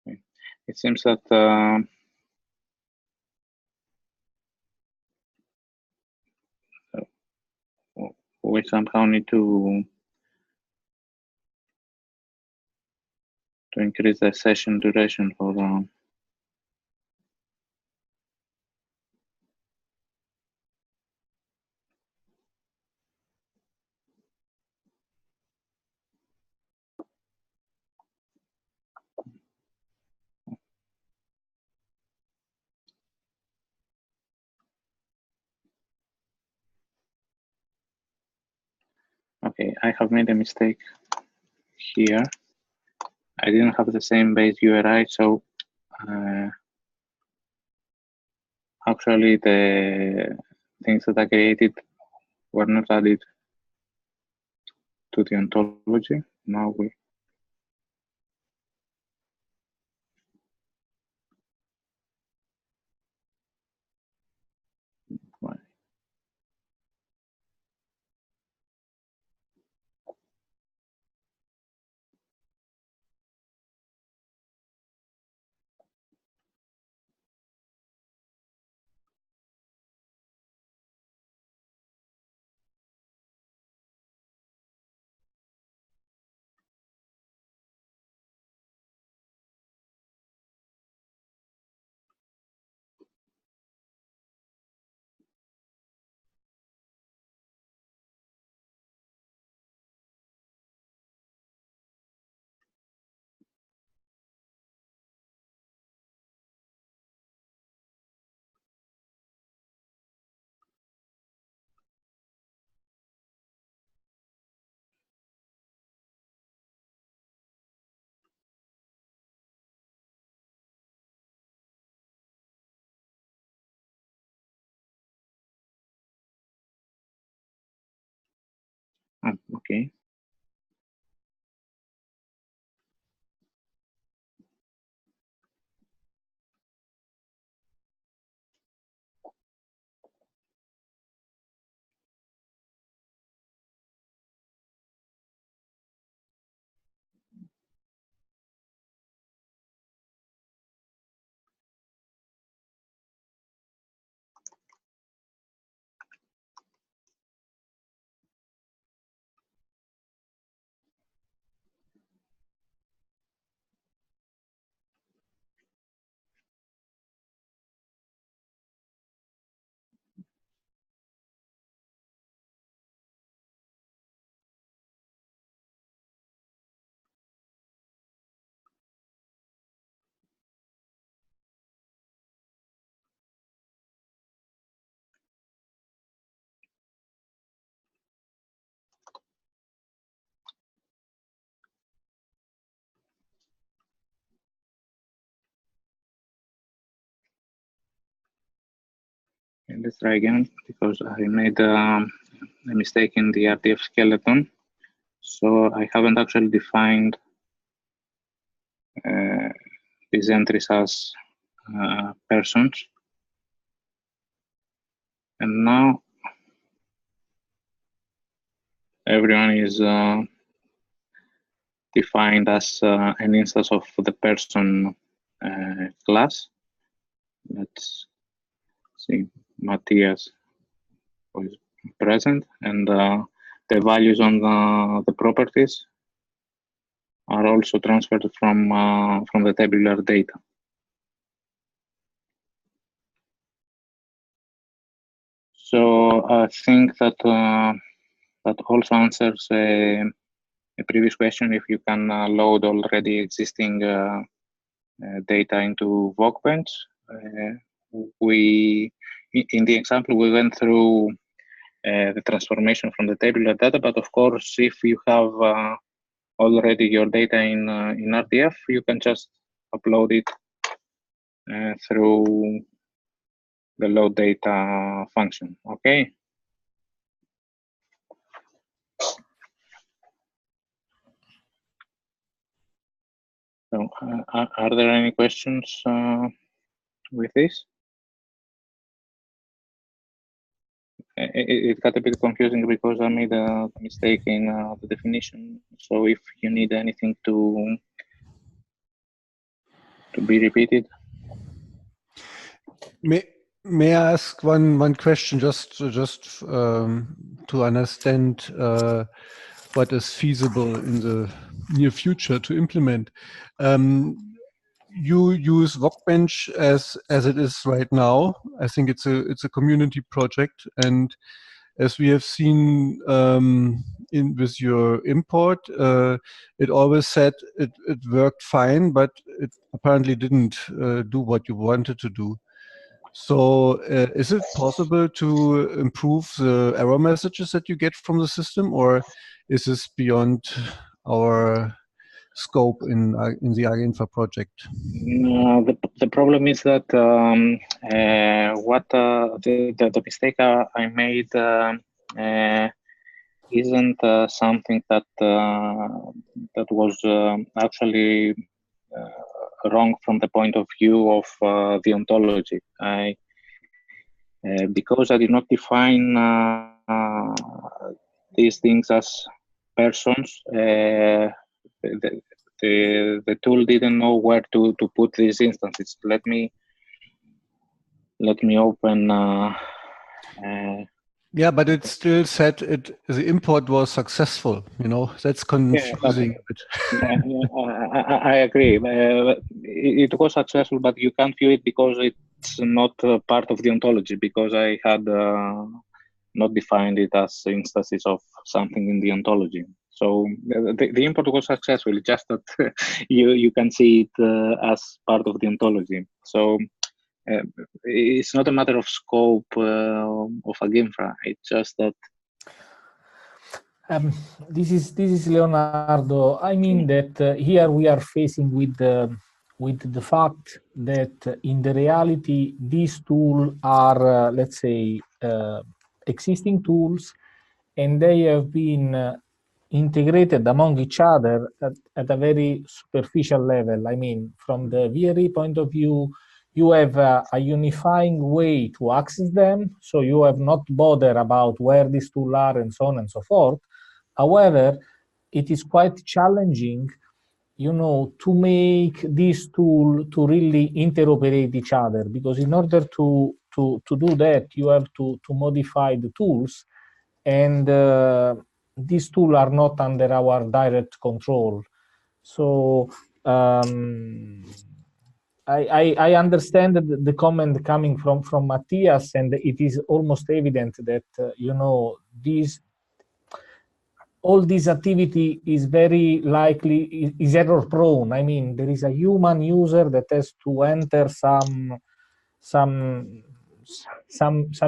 Okay. It seems that we somehow need to increase the session duration for okay, I have made a mistake here. I didn't have the same base URI, so actually the things that I created were not added to the ontology. Now we okay. And let's try again because I made a mistake in the RDF skeleton. So I haven't actually defined these entries as persons. And now everyone is defined as an instance of the person class. Let's see, Matthias is present, and the values on the properties are also transferred from the tabular data. So I think that that also answers a previous question. If you can load already existing data into Workbench, in the example we went through the transformation from the tabular data, but of course, if you have already your data in RDF, you can just upload it through the load data function. Okay. So, are there any questions with this? It got a bit confusing because I made a mistake in the definition. So if you need anything to be repeated. May I ask one question just to understand what is feasible in the near future to implement? You use Workbench as it is right now. I think it's a community project, and as we have seen with your import, it always said it worked fine, but it apparently didn't do what you wanted to do. So is it possible to improve the error messages that you get from the system, or is this beyond our scope in the ARINFA project? The problem is that the mistake I made isn't something that that was actually wrong from the point of view of the ontology. Because I did not define these things as persons, the tool didn't know where to put these instances. Let me open. Yeah, but it still said the import was successful. You know, that's confusing. I agree. It was successful, but you can't view it because it's not part of the ontology, because I had not defined it as instances of something in the ontology. So the import was successful, just that you can see it as part of the ontology. So it's not a matter of scope of AGINFRA. It's just that. This is Leonardo. I mean that here we are facing with the fact that in the reality these tools are let's say existing tools, and they have been integrated among each other at a very superficial level. I mean, from the VRE point of view, you have a unifying way to access them, so you have not bother about where these tools are and so on and so forth. However, it is quite challenging, you know, to make this tool to really interoperate each other, because in order to do that, you have to modify the tools, and these tools are not under our direct control. So I understand the comment coming from Matthias, and it is almost evident that you know, all this activity is very likely is error prone. I mean, there is a human user that has to enter some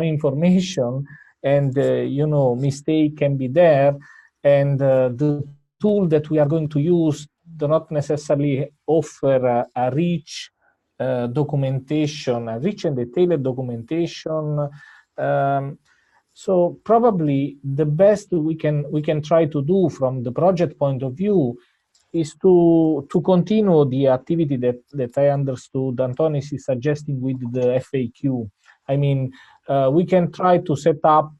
information, and you know, mistake can be there, and the tool that we are going to use do not necessarily offer a rich documentation, a rich and detailed documentation. So probably the best we can try to do from the project point of view is to continue the activity that I understood Antonis is suggesting with the FAQ. I mean, we can try to set up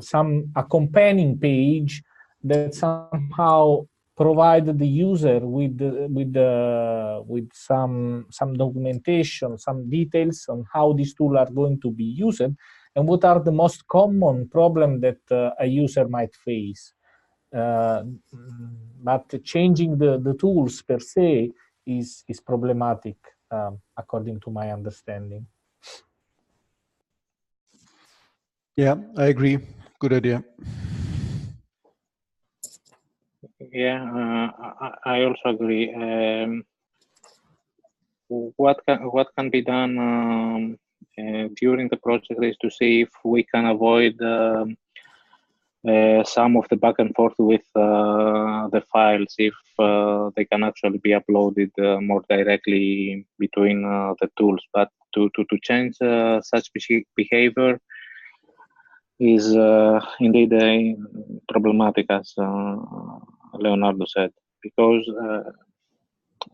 some accompanying page that somehow provide the user with some documentation, some details on how these tools are going to be used, and what are the most common problems that a user might face. But changing the tools per se is problematic, according to my understanding. Yeah, I agree. Good idea. Yeah, I also agree. What can be done during the project is to see if we can avoid some of the back and forth with the files, if they can actually be uploaded more directly between the tools. But to change such behavior is indeed problematic, as Leonardo said, because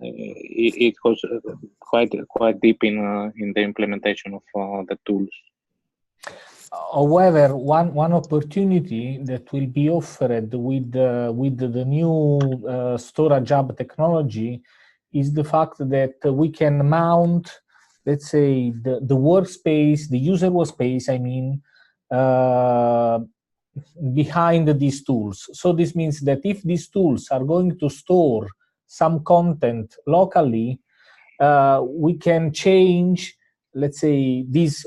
it goes quite deep in the implementation of the tools. However, one opportunity that will be offered with the new storage hub technology is the fact that we can mount, let's say, the workspace, the user workspace, I mean, behind these tools. So this means that if these tools are going to store some content locally, we can change, let's say, this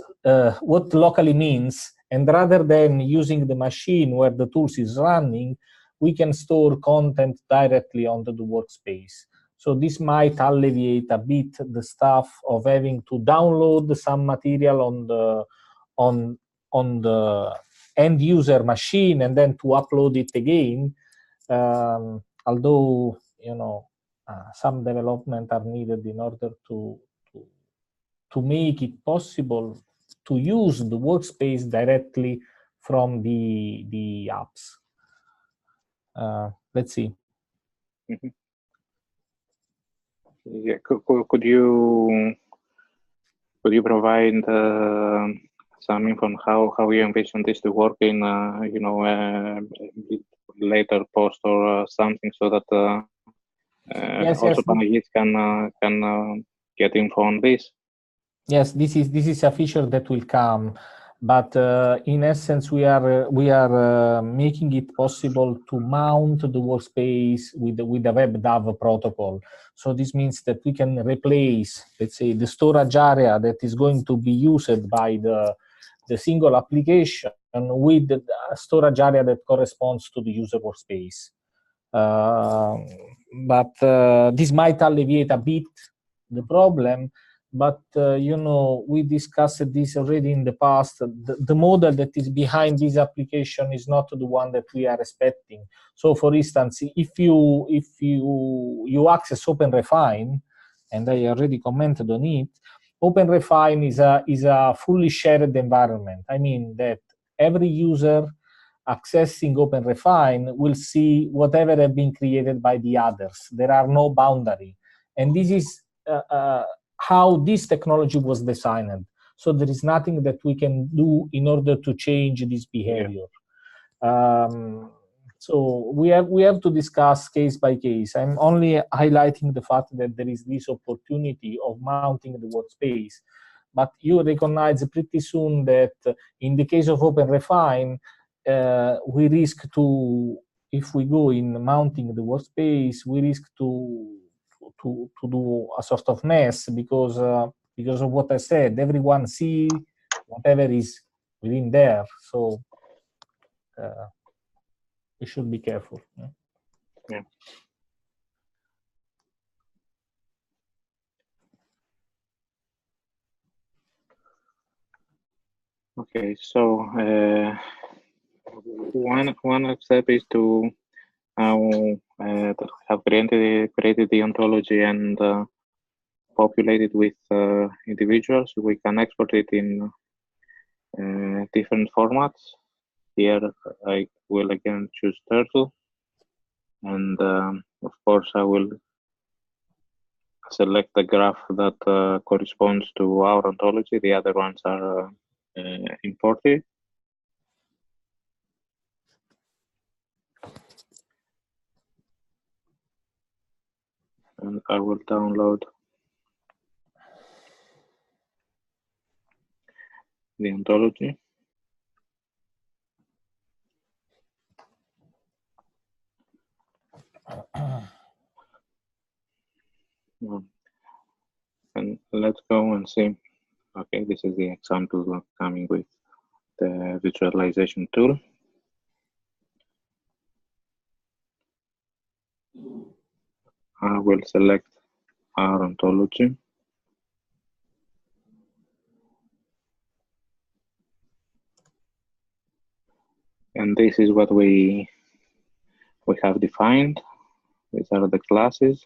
what locally means, and rather than using the machine where the tools is running, we can store content directly onto the workspace. So this might alleviate a bit the stuff of having to download some material on the end user machine and then to upload it again. although some development are needed in order to make it possible to use the workspace directly from the apps. Let's see. Mm-hmm. Yeah, could you provide some info on how you envision this to work in later post or something, so that also Panagis can get info on this? Yes, this is a feature that will come, but in essence, we are making it possible to mount the workspace with the WebDAV protocol. So this means that we can replace, let's say, the storage area that is going to be used by the single application with the storage area that corresponds to the user workspace. But this might alleviate a bit the problem. But we discussed this already in the past. The model that is behind this application is not the one that we are expecting. So, for instance, if you access OpenRefine, and I already commented on it, OpenRefine is a fully shared environment. I mean that every user accessing OpenRefine will see whatever have been created by the others. There are no boundary, and this is how this technology was designed. So there is nothing that we can do in order to change this behavior. Yeah. So we have to discuss case by case. I'm only highlighting the fact that there is this opportunity of mounting the workspace, but you recognize pretty soon that in the case of OpenRefine, we risk to, if we go in mounting the workspace, we risk to do a sort of mess because of what I said. Everyone see whatever is within there, so we should be careful. Yeah. Okay, so one step is to have created the ontology and populated with individuals. We can export it in different formats. Here I will again choose Turtle, and of course I will select the graph that corresponds to our ontology. The other ones are imported. And I will download the ontology. And let's go and see. Okay, this is the example coming with the visualization tool. I will select our ontology. And this is what we have defined. These are the classes.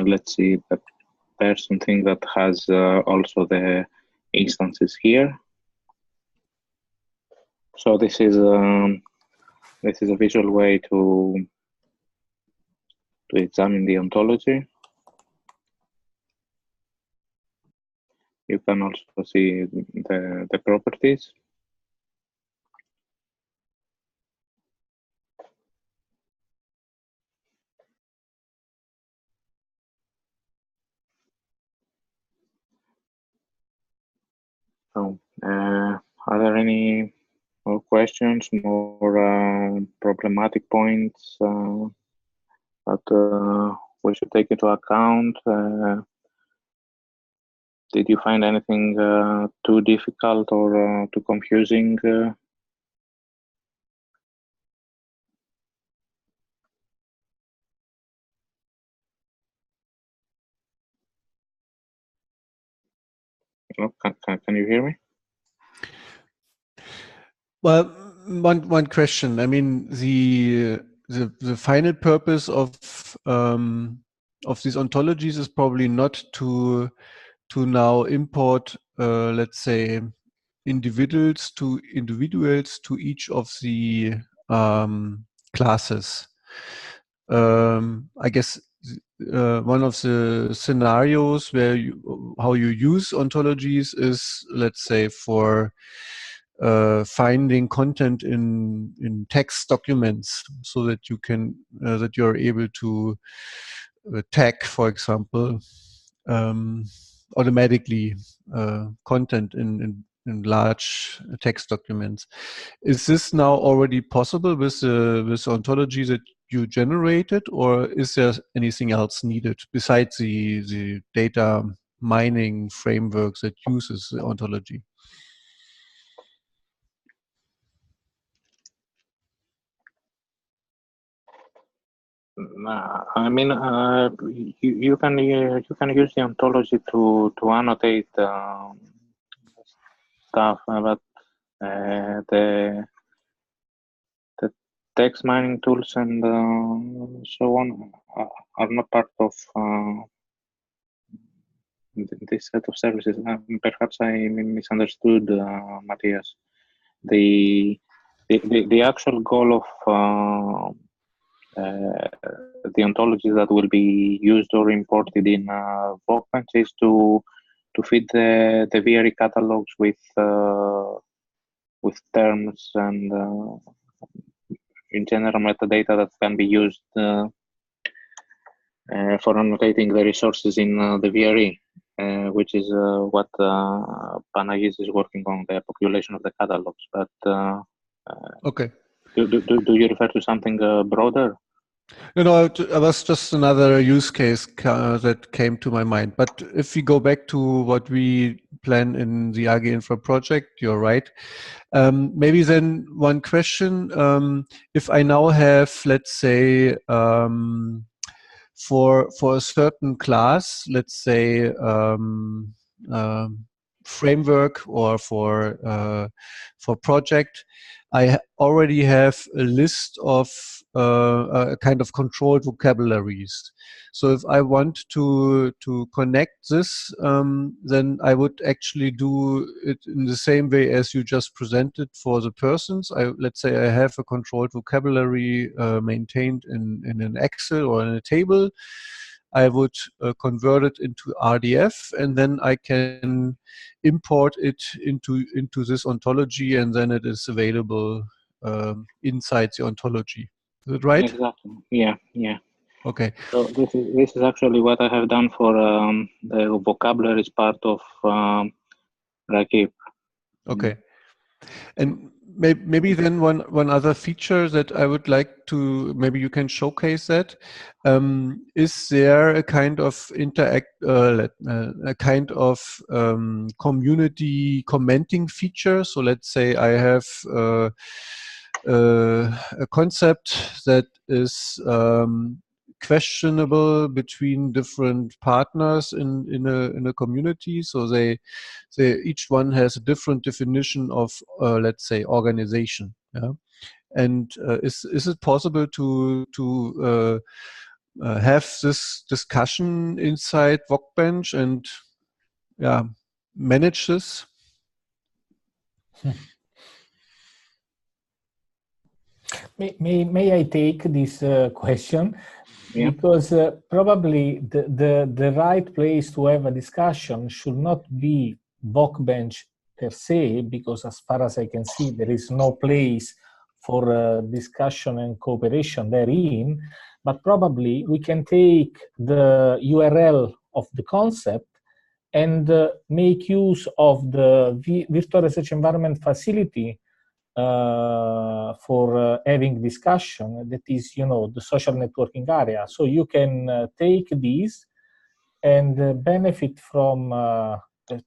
Let's see that there's something that has also the instances here. So this is a visual way to examine the ontology. You can also see the properties. So, are there any more questions, more problematic points that we should take into account? Did you find anything too difficult or too confusing? Can you hear me? Well, one question. I mean, the final purpose of these ontologies is probably not to now import, let's say, individuals to each of the classes. I guess one of the scenarios where how you use ontologies is, let's say, for finding content in text documents, so that you can that you're able to tag, for example, automatically content in large text documents. Is this now already possible with ontology that you generated, or is there anything else needed besides the data mining frameworks that uses the ontology? I mean, you can use the ontology to annotate stuff, but the text mining tools and so on are not part of this set of services. Perhaps I misunderstood, Matthias. The actual goal of the ontologies that will be used or imported in Workbench is to feed the VRE catalogs with terms and in general metadata that can be used for annotating the resources in the VRE, which is what Panagis is working on, the population of the catalogs. But okay. Do you refer to something broader? No, it was just another use case that came to my mind. But if we go back to what we plan in the AG Infra project, you're right. Maybe then one question, if I now have, let's say, for a certain class, let's say framework, or for project, I already have a list of a kind of controlled vocabularies. So if I want to connect this, then I would actually do it in the same way as you just presented for the persons. Let's say I have a controlled vocabulary maintained in an Excel or in a table. I would convert it into RDF, and then I can import it into this ontology, and then it is available inside the ontology. Is that right? Exactly. Yeah. Okay. So this is actually what I have done for the vocabularies part of Rakib. Okay. And maybe then one other feature that I would like to, maybe you can showcase that. Is there a kind of a kind of community commenting feature? So let's say I have a concept that is questionable between different partners in a community. So they each one has a different definition of let's say organization. Yeah, and is it possible to have this discussion inside Workbench and manage this? May I take this question? Yeah. Because probably the right place to have a discussion should not be Workbench per se, because as far as I can see, there is no place for discussion and cooperation therein, but probably we can take the URL of the concept and make use of the virtual research environment facility for having discussion, that is, the social networking area. So you can take these and benefit from,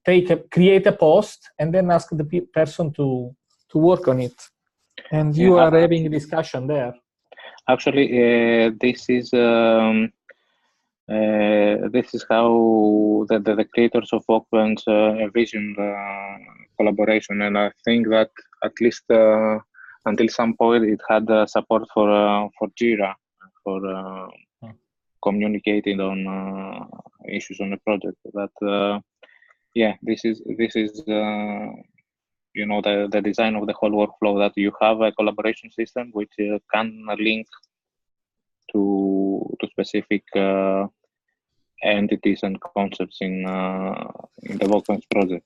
create a post and then ask the person to work on it. And you are having a discussion there. Actually, this is this is how the creators of Workbench envisioned collaboration, and I think that at least until some point it had support for Jira for communicating on issues on the project. But yeah, this is you know, the design of the whole workflow, that you have a collaboration system which can link to specific entities and concepts in the Workbench project.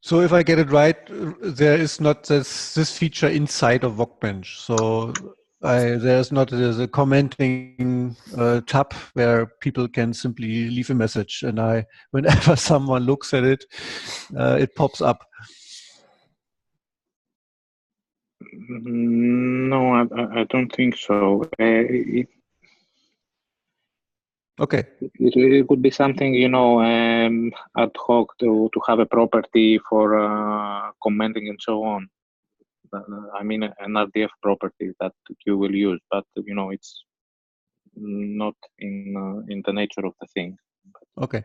So if I get it right, there is not this feature inside of Workbench. So there's not a commenting tab where people can simply leave a message, and whenever someone looks at it, it pops up. No, I don't think so. Okay. It could be something, you know, ad hoc to have a property for commenting and so on. I mean, an RDF property that you will use, but you know, it's not in the nature of the thing. Okay.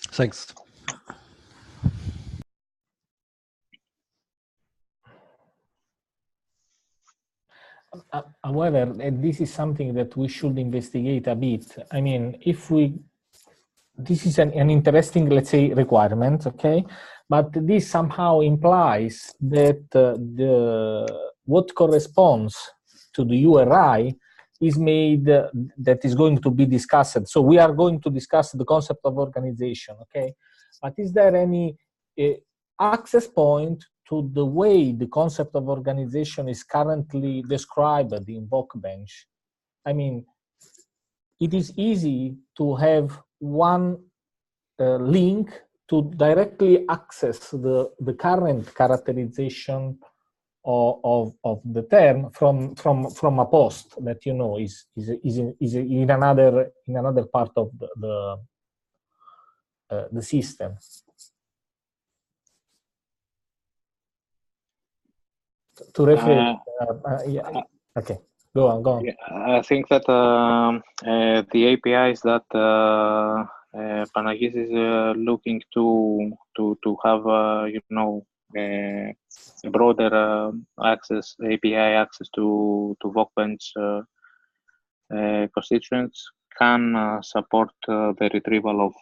Thanks. However, this is something that we should investigate a bit. I mean, this is an interesting, let's say, requirement, okay? But this somehow implies that what corresponds to the URI is made, that is going to be discussed. So we are going to discuss the concept of organization, okay? But is there any access point to the way the concept of organization is currently described in Workbench? I mean, it is easy to have one link to directly access the current characterization of the term from a post that, you know, is in another part of the system. To refer, yeah. Okay, go on. Yeah, I think that the APIs that Panagis is looking to have, you know, a broader access, API access to Workbench constituents can support the retrieval of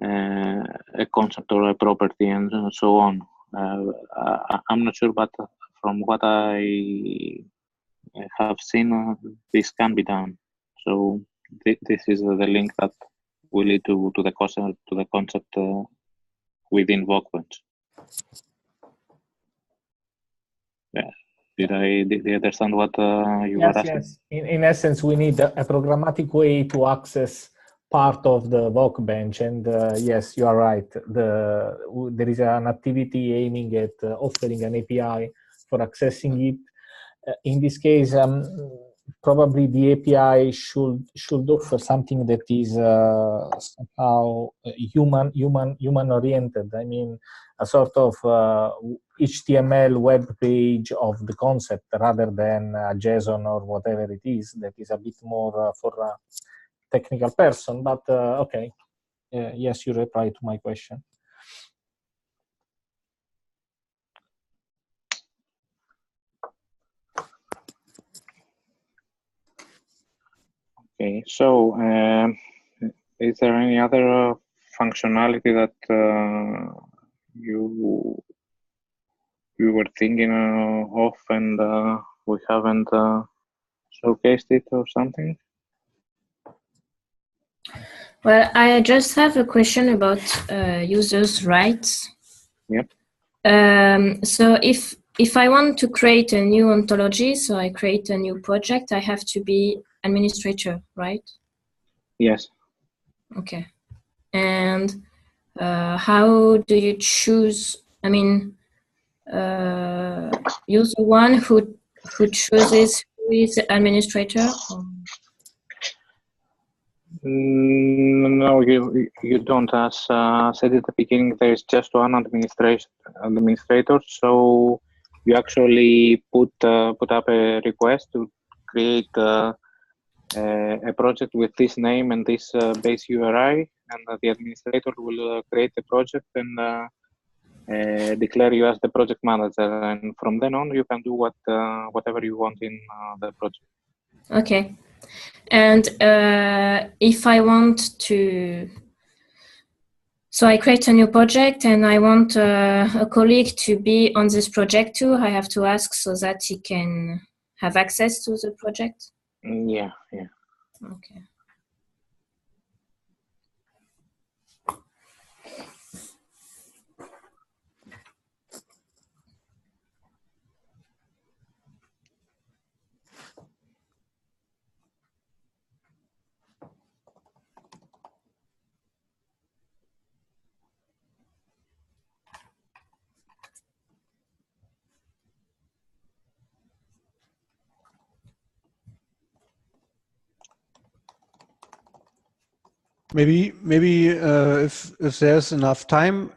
a concept or a property and so on. I'm not sure, but from what I have seen, this can be done. So this is the link that will lead to the concept within Workbench. Yeah. Did I understand what you were asking? Yes. In essence, we need a programmatic way to access part of the Workbench, and yes, you are right. There is an activity aiming at offering an API for accessing it. In this case, probably the API should offer something that is somehow human oriented. I mean, a sort of HTML web page of the concept rather than a JSON or whatever it is. That is a bit more for a technical person. But okay, yes, you replied to my question. Okay, so is there any other functionality that you were thinking of and we haven't showcased it or something? Well, I just have a question about users' rights. Yep. So if I want to create a new ontology, so I create a new project, I have to be administrator, right? Yes. Okay. And how do you choose? I mean, you're the one who chooses who is the administrator? No, you don't. As said at the beginning, there is just one administrator. So you actually put up a request to create a project with this name and this base URI, and the administrator will create the project and declare you as the project manager. And from then on, you can do whatever you want in the project. Okay. And if I want to, so I create a new project and I want a colleague to be on this project too, I have to ask so that he can have access to the project? Yeah, yeah. Okay. Maybe if there's enough time,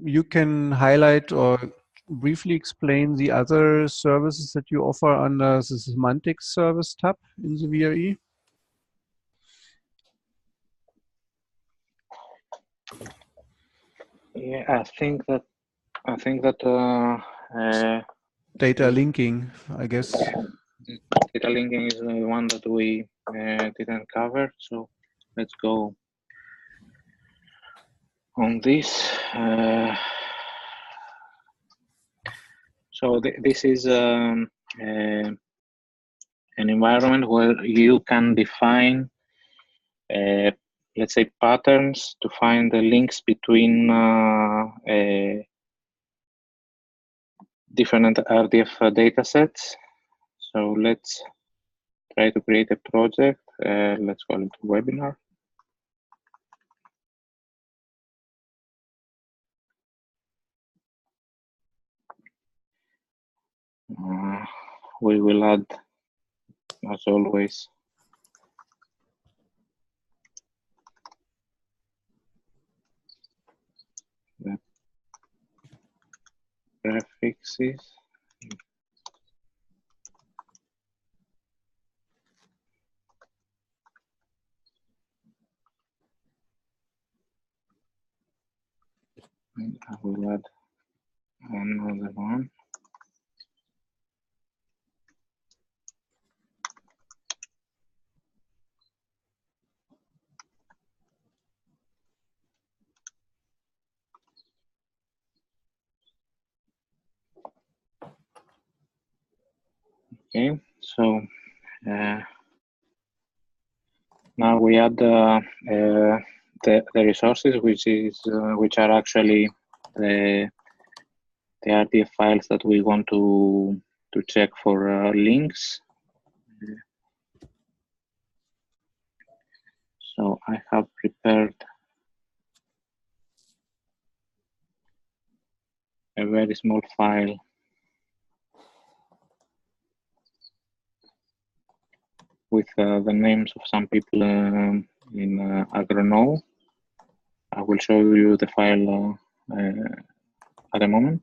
you can highlight or briefly explain the other services that you offer under the semantics service tab in the VRE. Yeah, I think that Data linking, I guess. data linking is the one that we didn't cover. So let's go on this. So this is an environment where you can define, let's say, patterns to find the links between different RDF data sets. So let's try to create a project. Let's call it webinar. We will add, as always, the prefixes. And I will add another one. Okay, so now we add the resources, which are actually the RDF files that we want to check for links. So I have prepared a very small file with the names of some people in Agronome. I will show you the file at a moment.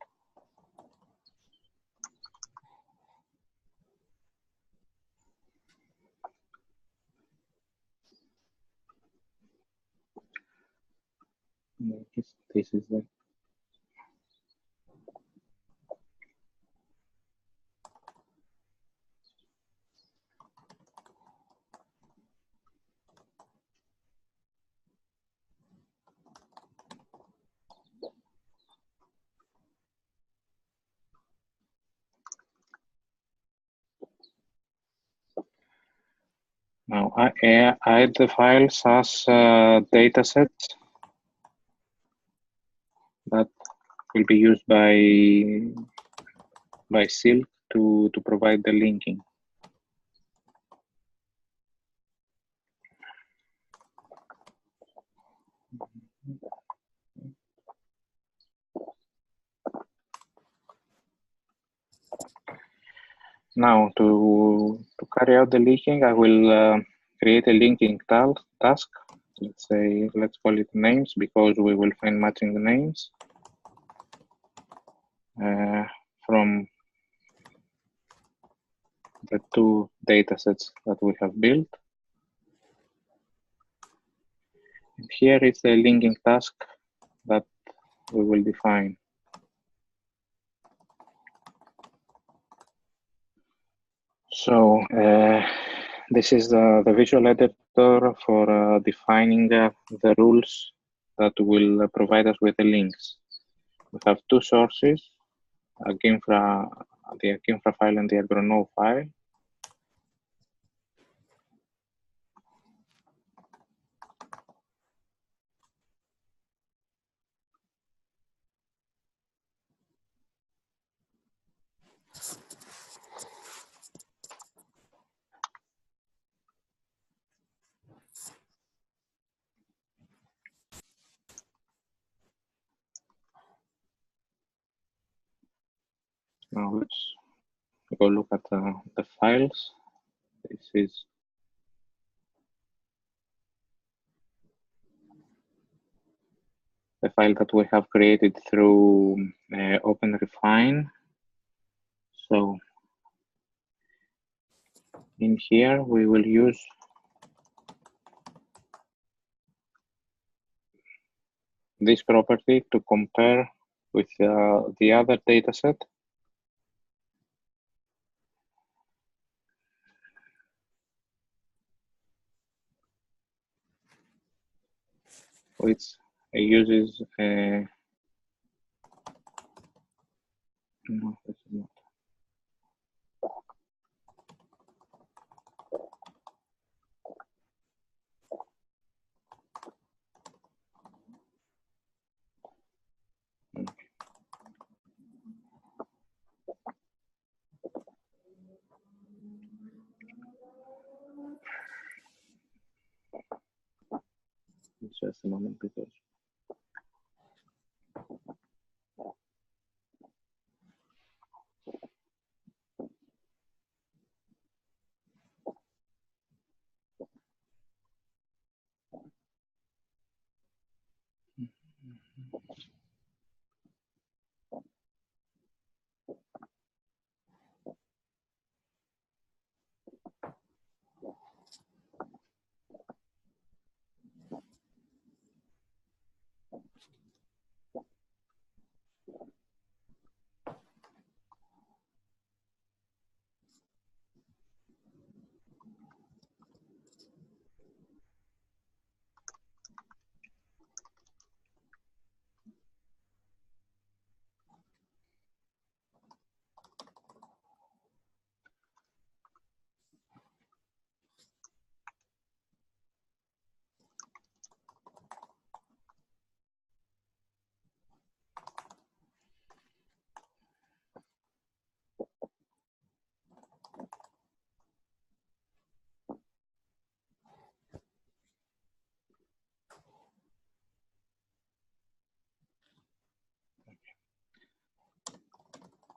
This is the now I add the files as data sets that will be used by Silk to provide the linking. Now to carry out the linking, I will create a linking task. Let's call it names because we will find matching the names. from the two data sets that we have built. And here is the linking task that we will define. So this is the visual editor for defining the rules that will provide us with the links. We have two sources, the AgInfra file and the Agronow file. Now let's go look at the files. This is the file that we have created through OpenRefine. So in here, we will use this property to compare with the other data set. Which uses no, this is not. Just a moment, because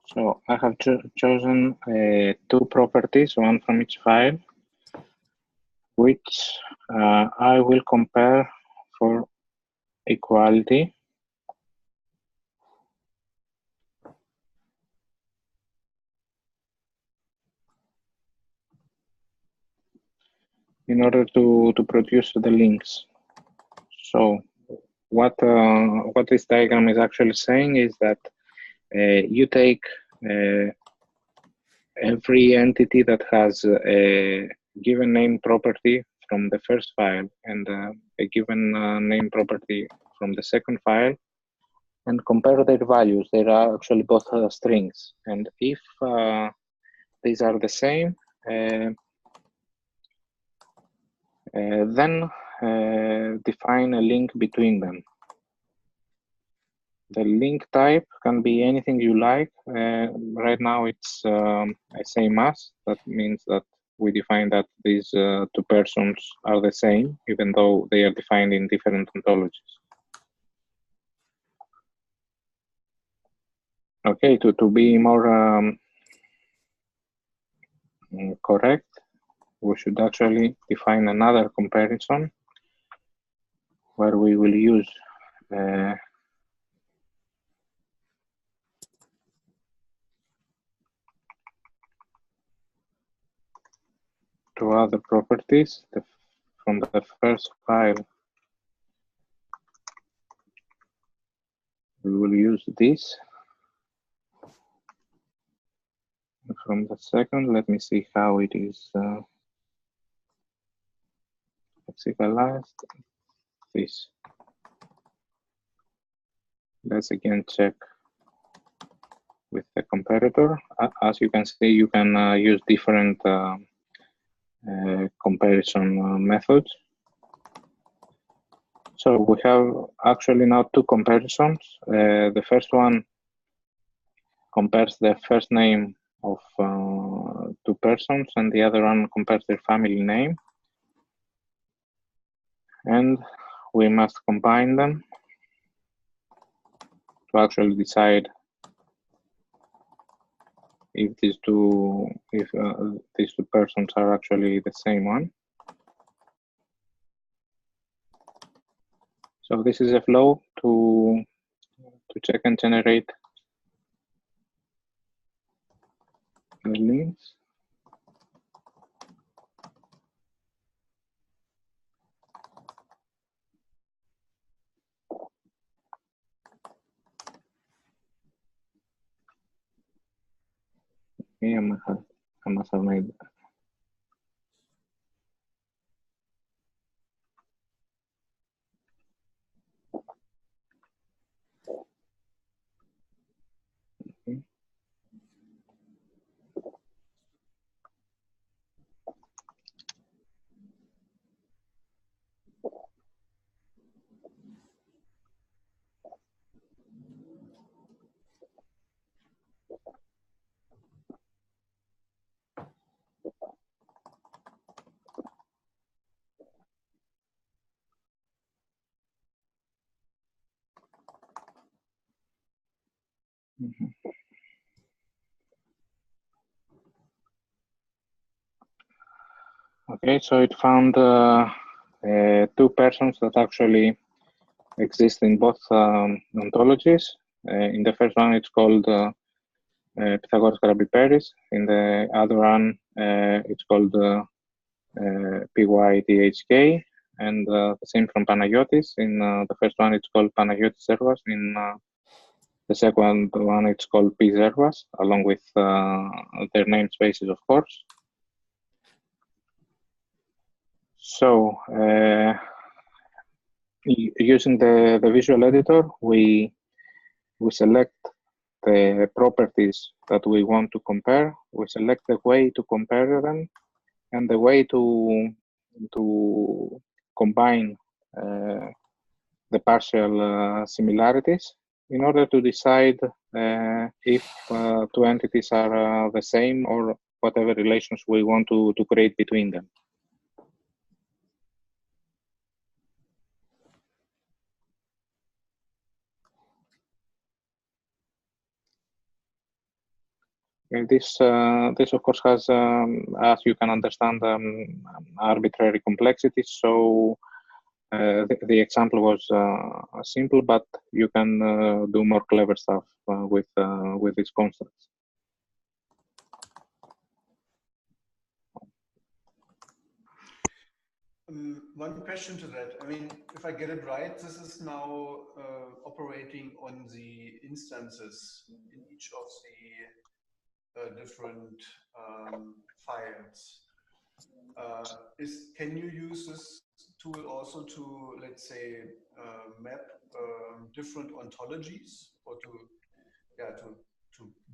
so I have chosen two properties, one from each file, which I will compare for equality. In order to produce the links. So what this diagram is actually saying is that you take every entity that has a given name property from the first file and a given name property from the second file, and compare their values. They are actually both strings. And if these are the same, then define a link between them. The link type can be anything you like. Right now it's same as. That means that we define that these two persons are the same, even though they are defined in different ontologies. Okay, to be more correct, we should actually define another comparison where we will use to other properties from the first file. We will use this. From the second, let me see how it is lexicalized. This. Let's again check with the comparator. As you can see, you can use different comparison methods. So we have actually now two comparisons. The first one compares the first name of two persons, and the other one compares their family name. And we must combine them to actually decide if these two persons are actually the same one. So this is a flow to check and generate the links. Okay, I must have made that. Okay. Okay, so it found two persons that actually exist in both ontologies. In the first one, it's called Pythagoras Karabiperis. In the other one, it's called PYTHK. And the same from Panagiotis. In the first one, it's called Panagiotis Zervas. In the second one, it's called P Zervas, along with their namespaces, of course. So using the visual editor, we select the properties that we want to compare. We select the way to compare them and the way to combine the partial similarities in order to decide if two entities are the same or whatever relations we want to create between them. And this of course has, as you can understand, arbitrary complexity. So the example was simple, but you can do more clever stuff with these constants. One question to that. I mean, if I get it right, this is now operating on the instances in each of the different files. Can you use this tool also to, let's say, map different ontologies, or to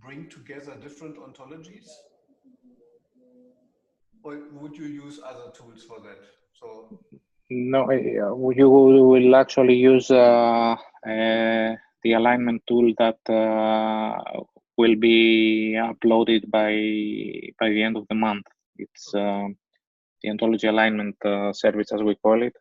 bring together different ontologies? Or would you use other tools for that? So no, you will actually use the alignment tool that will be uploaded by the end of the month. It's the ontology alignment service, as we call it.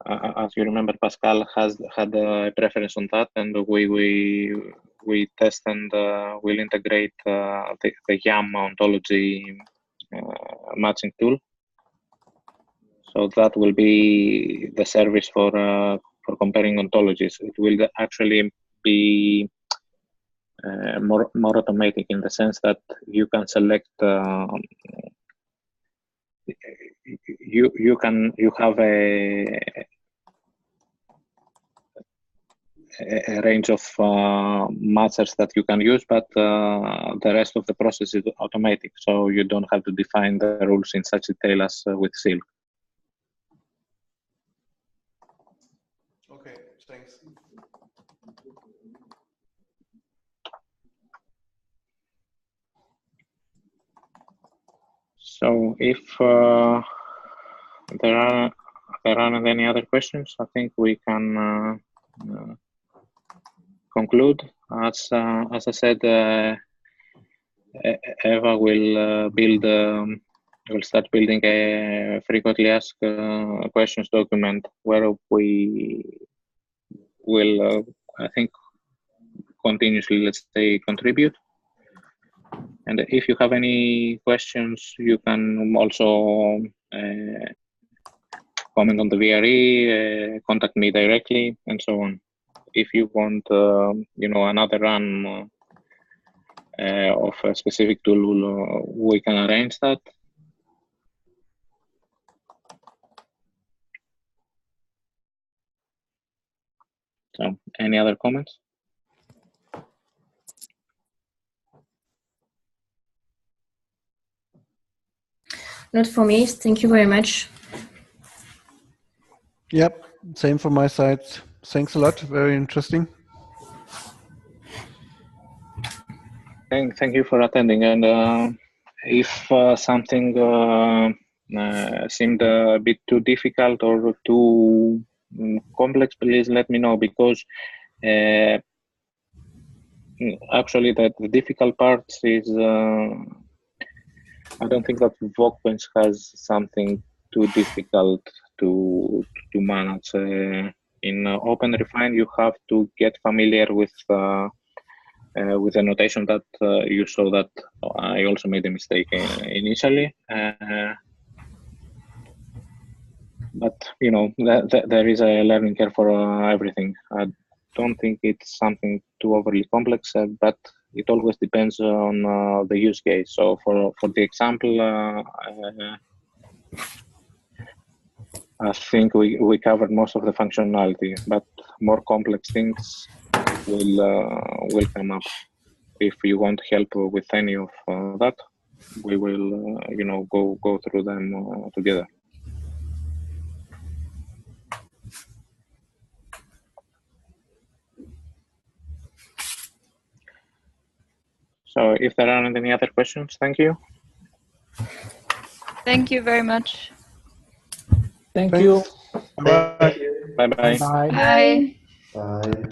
As you remember, Pascal had a preference on that, and we test and will integrate the YAM ontology matching tool. So that will be the service for comparing ontologies. It will actually be more automatic in the sense that you can select you have a range of matchers that you can use, but the rest of the process is automatic, so you don't have to define the rules in such detail as with Silk. Okay, thanks. So if there aren't any other questions, I think we can conclude. As I said, Eva will will start building a frequently asked questions document where we will, I think, continuously, let's say, contribute. And if you have any questions, you can also comment on the VRE, contact me directly, and so on. If you want, another run of a specific tool, we can arrange that. So, any other comments? Not for me. Thank you very much. Yep, same from my side. Thanks a lot. Very interesting. Thank you for attending. And if something seemed a bit too difficult or too complex, please let me know, because actually the difficult part is I don't think that Workbench has something too difficult to manage. In OpenRefine, you have to get familiar with the notation that you saw that I also made a mistake initially. But there is a learning curve for everything. I don't think it's something too overly complex, but it always depends on the use case. So for the example, I think we covered most of the functionality, but more complex things will come up. If you want help with any of that, we will go through them together. So if there aren't any other questions, thank you. Thank you very much. Thank Thanks. you. Bye. Bye-bye. Bye. Bye. Bye.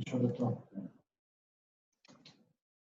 Sur le temps.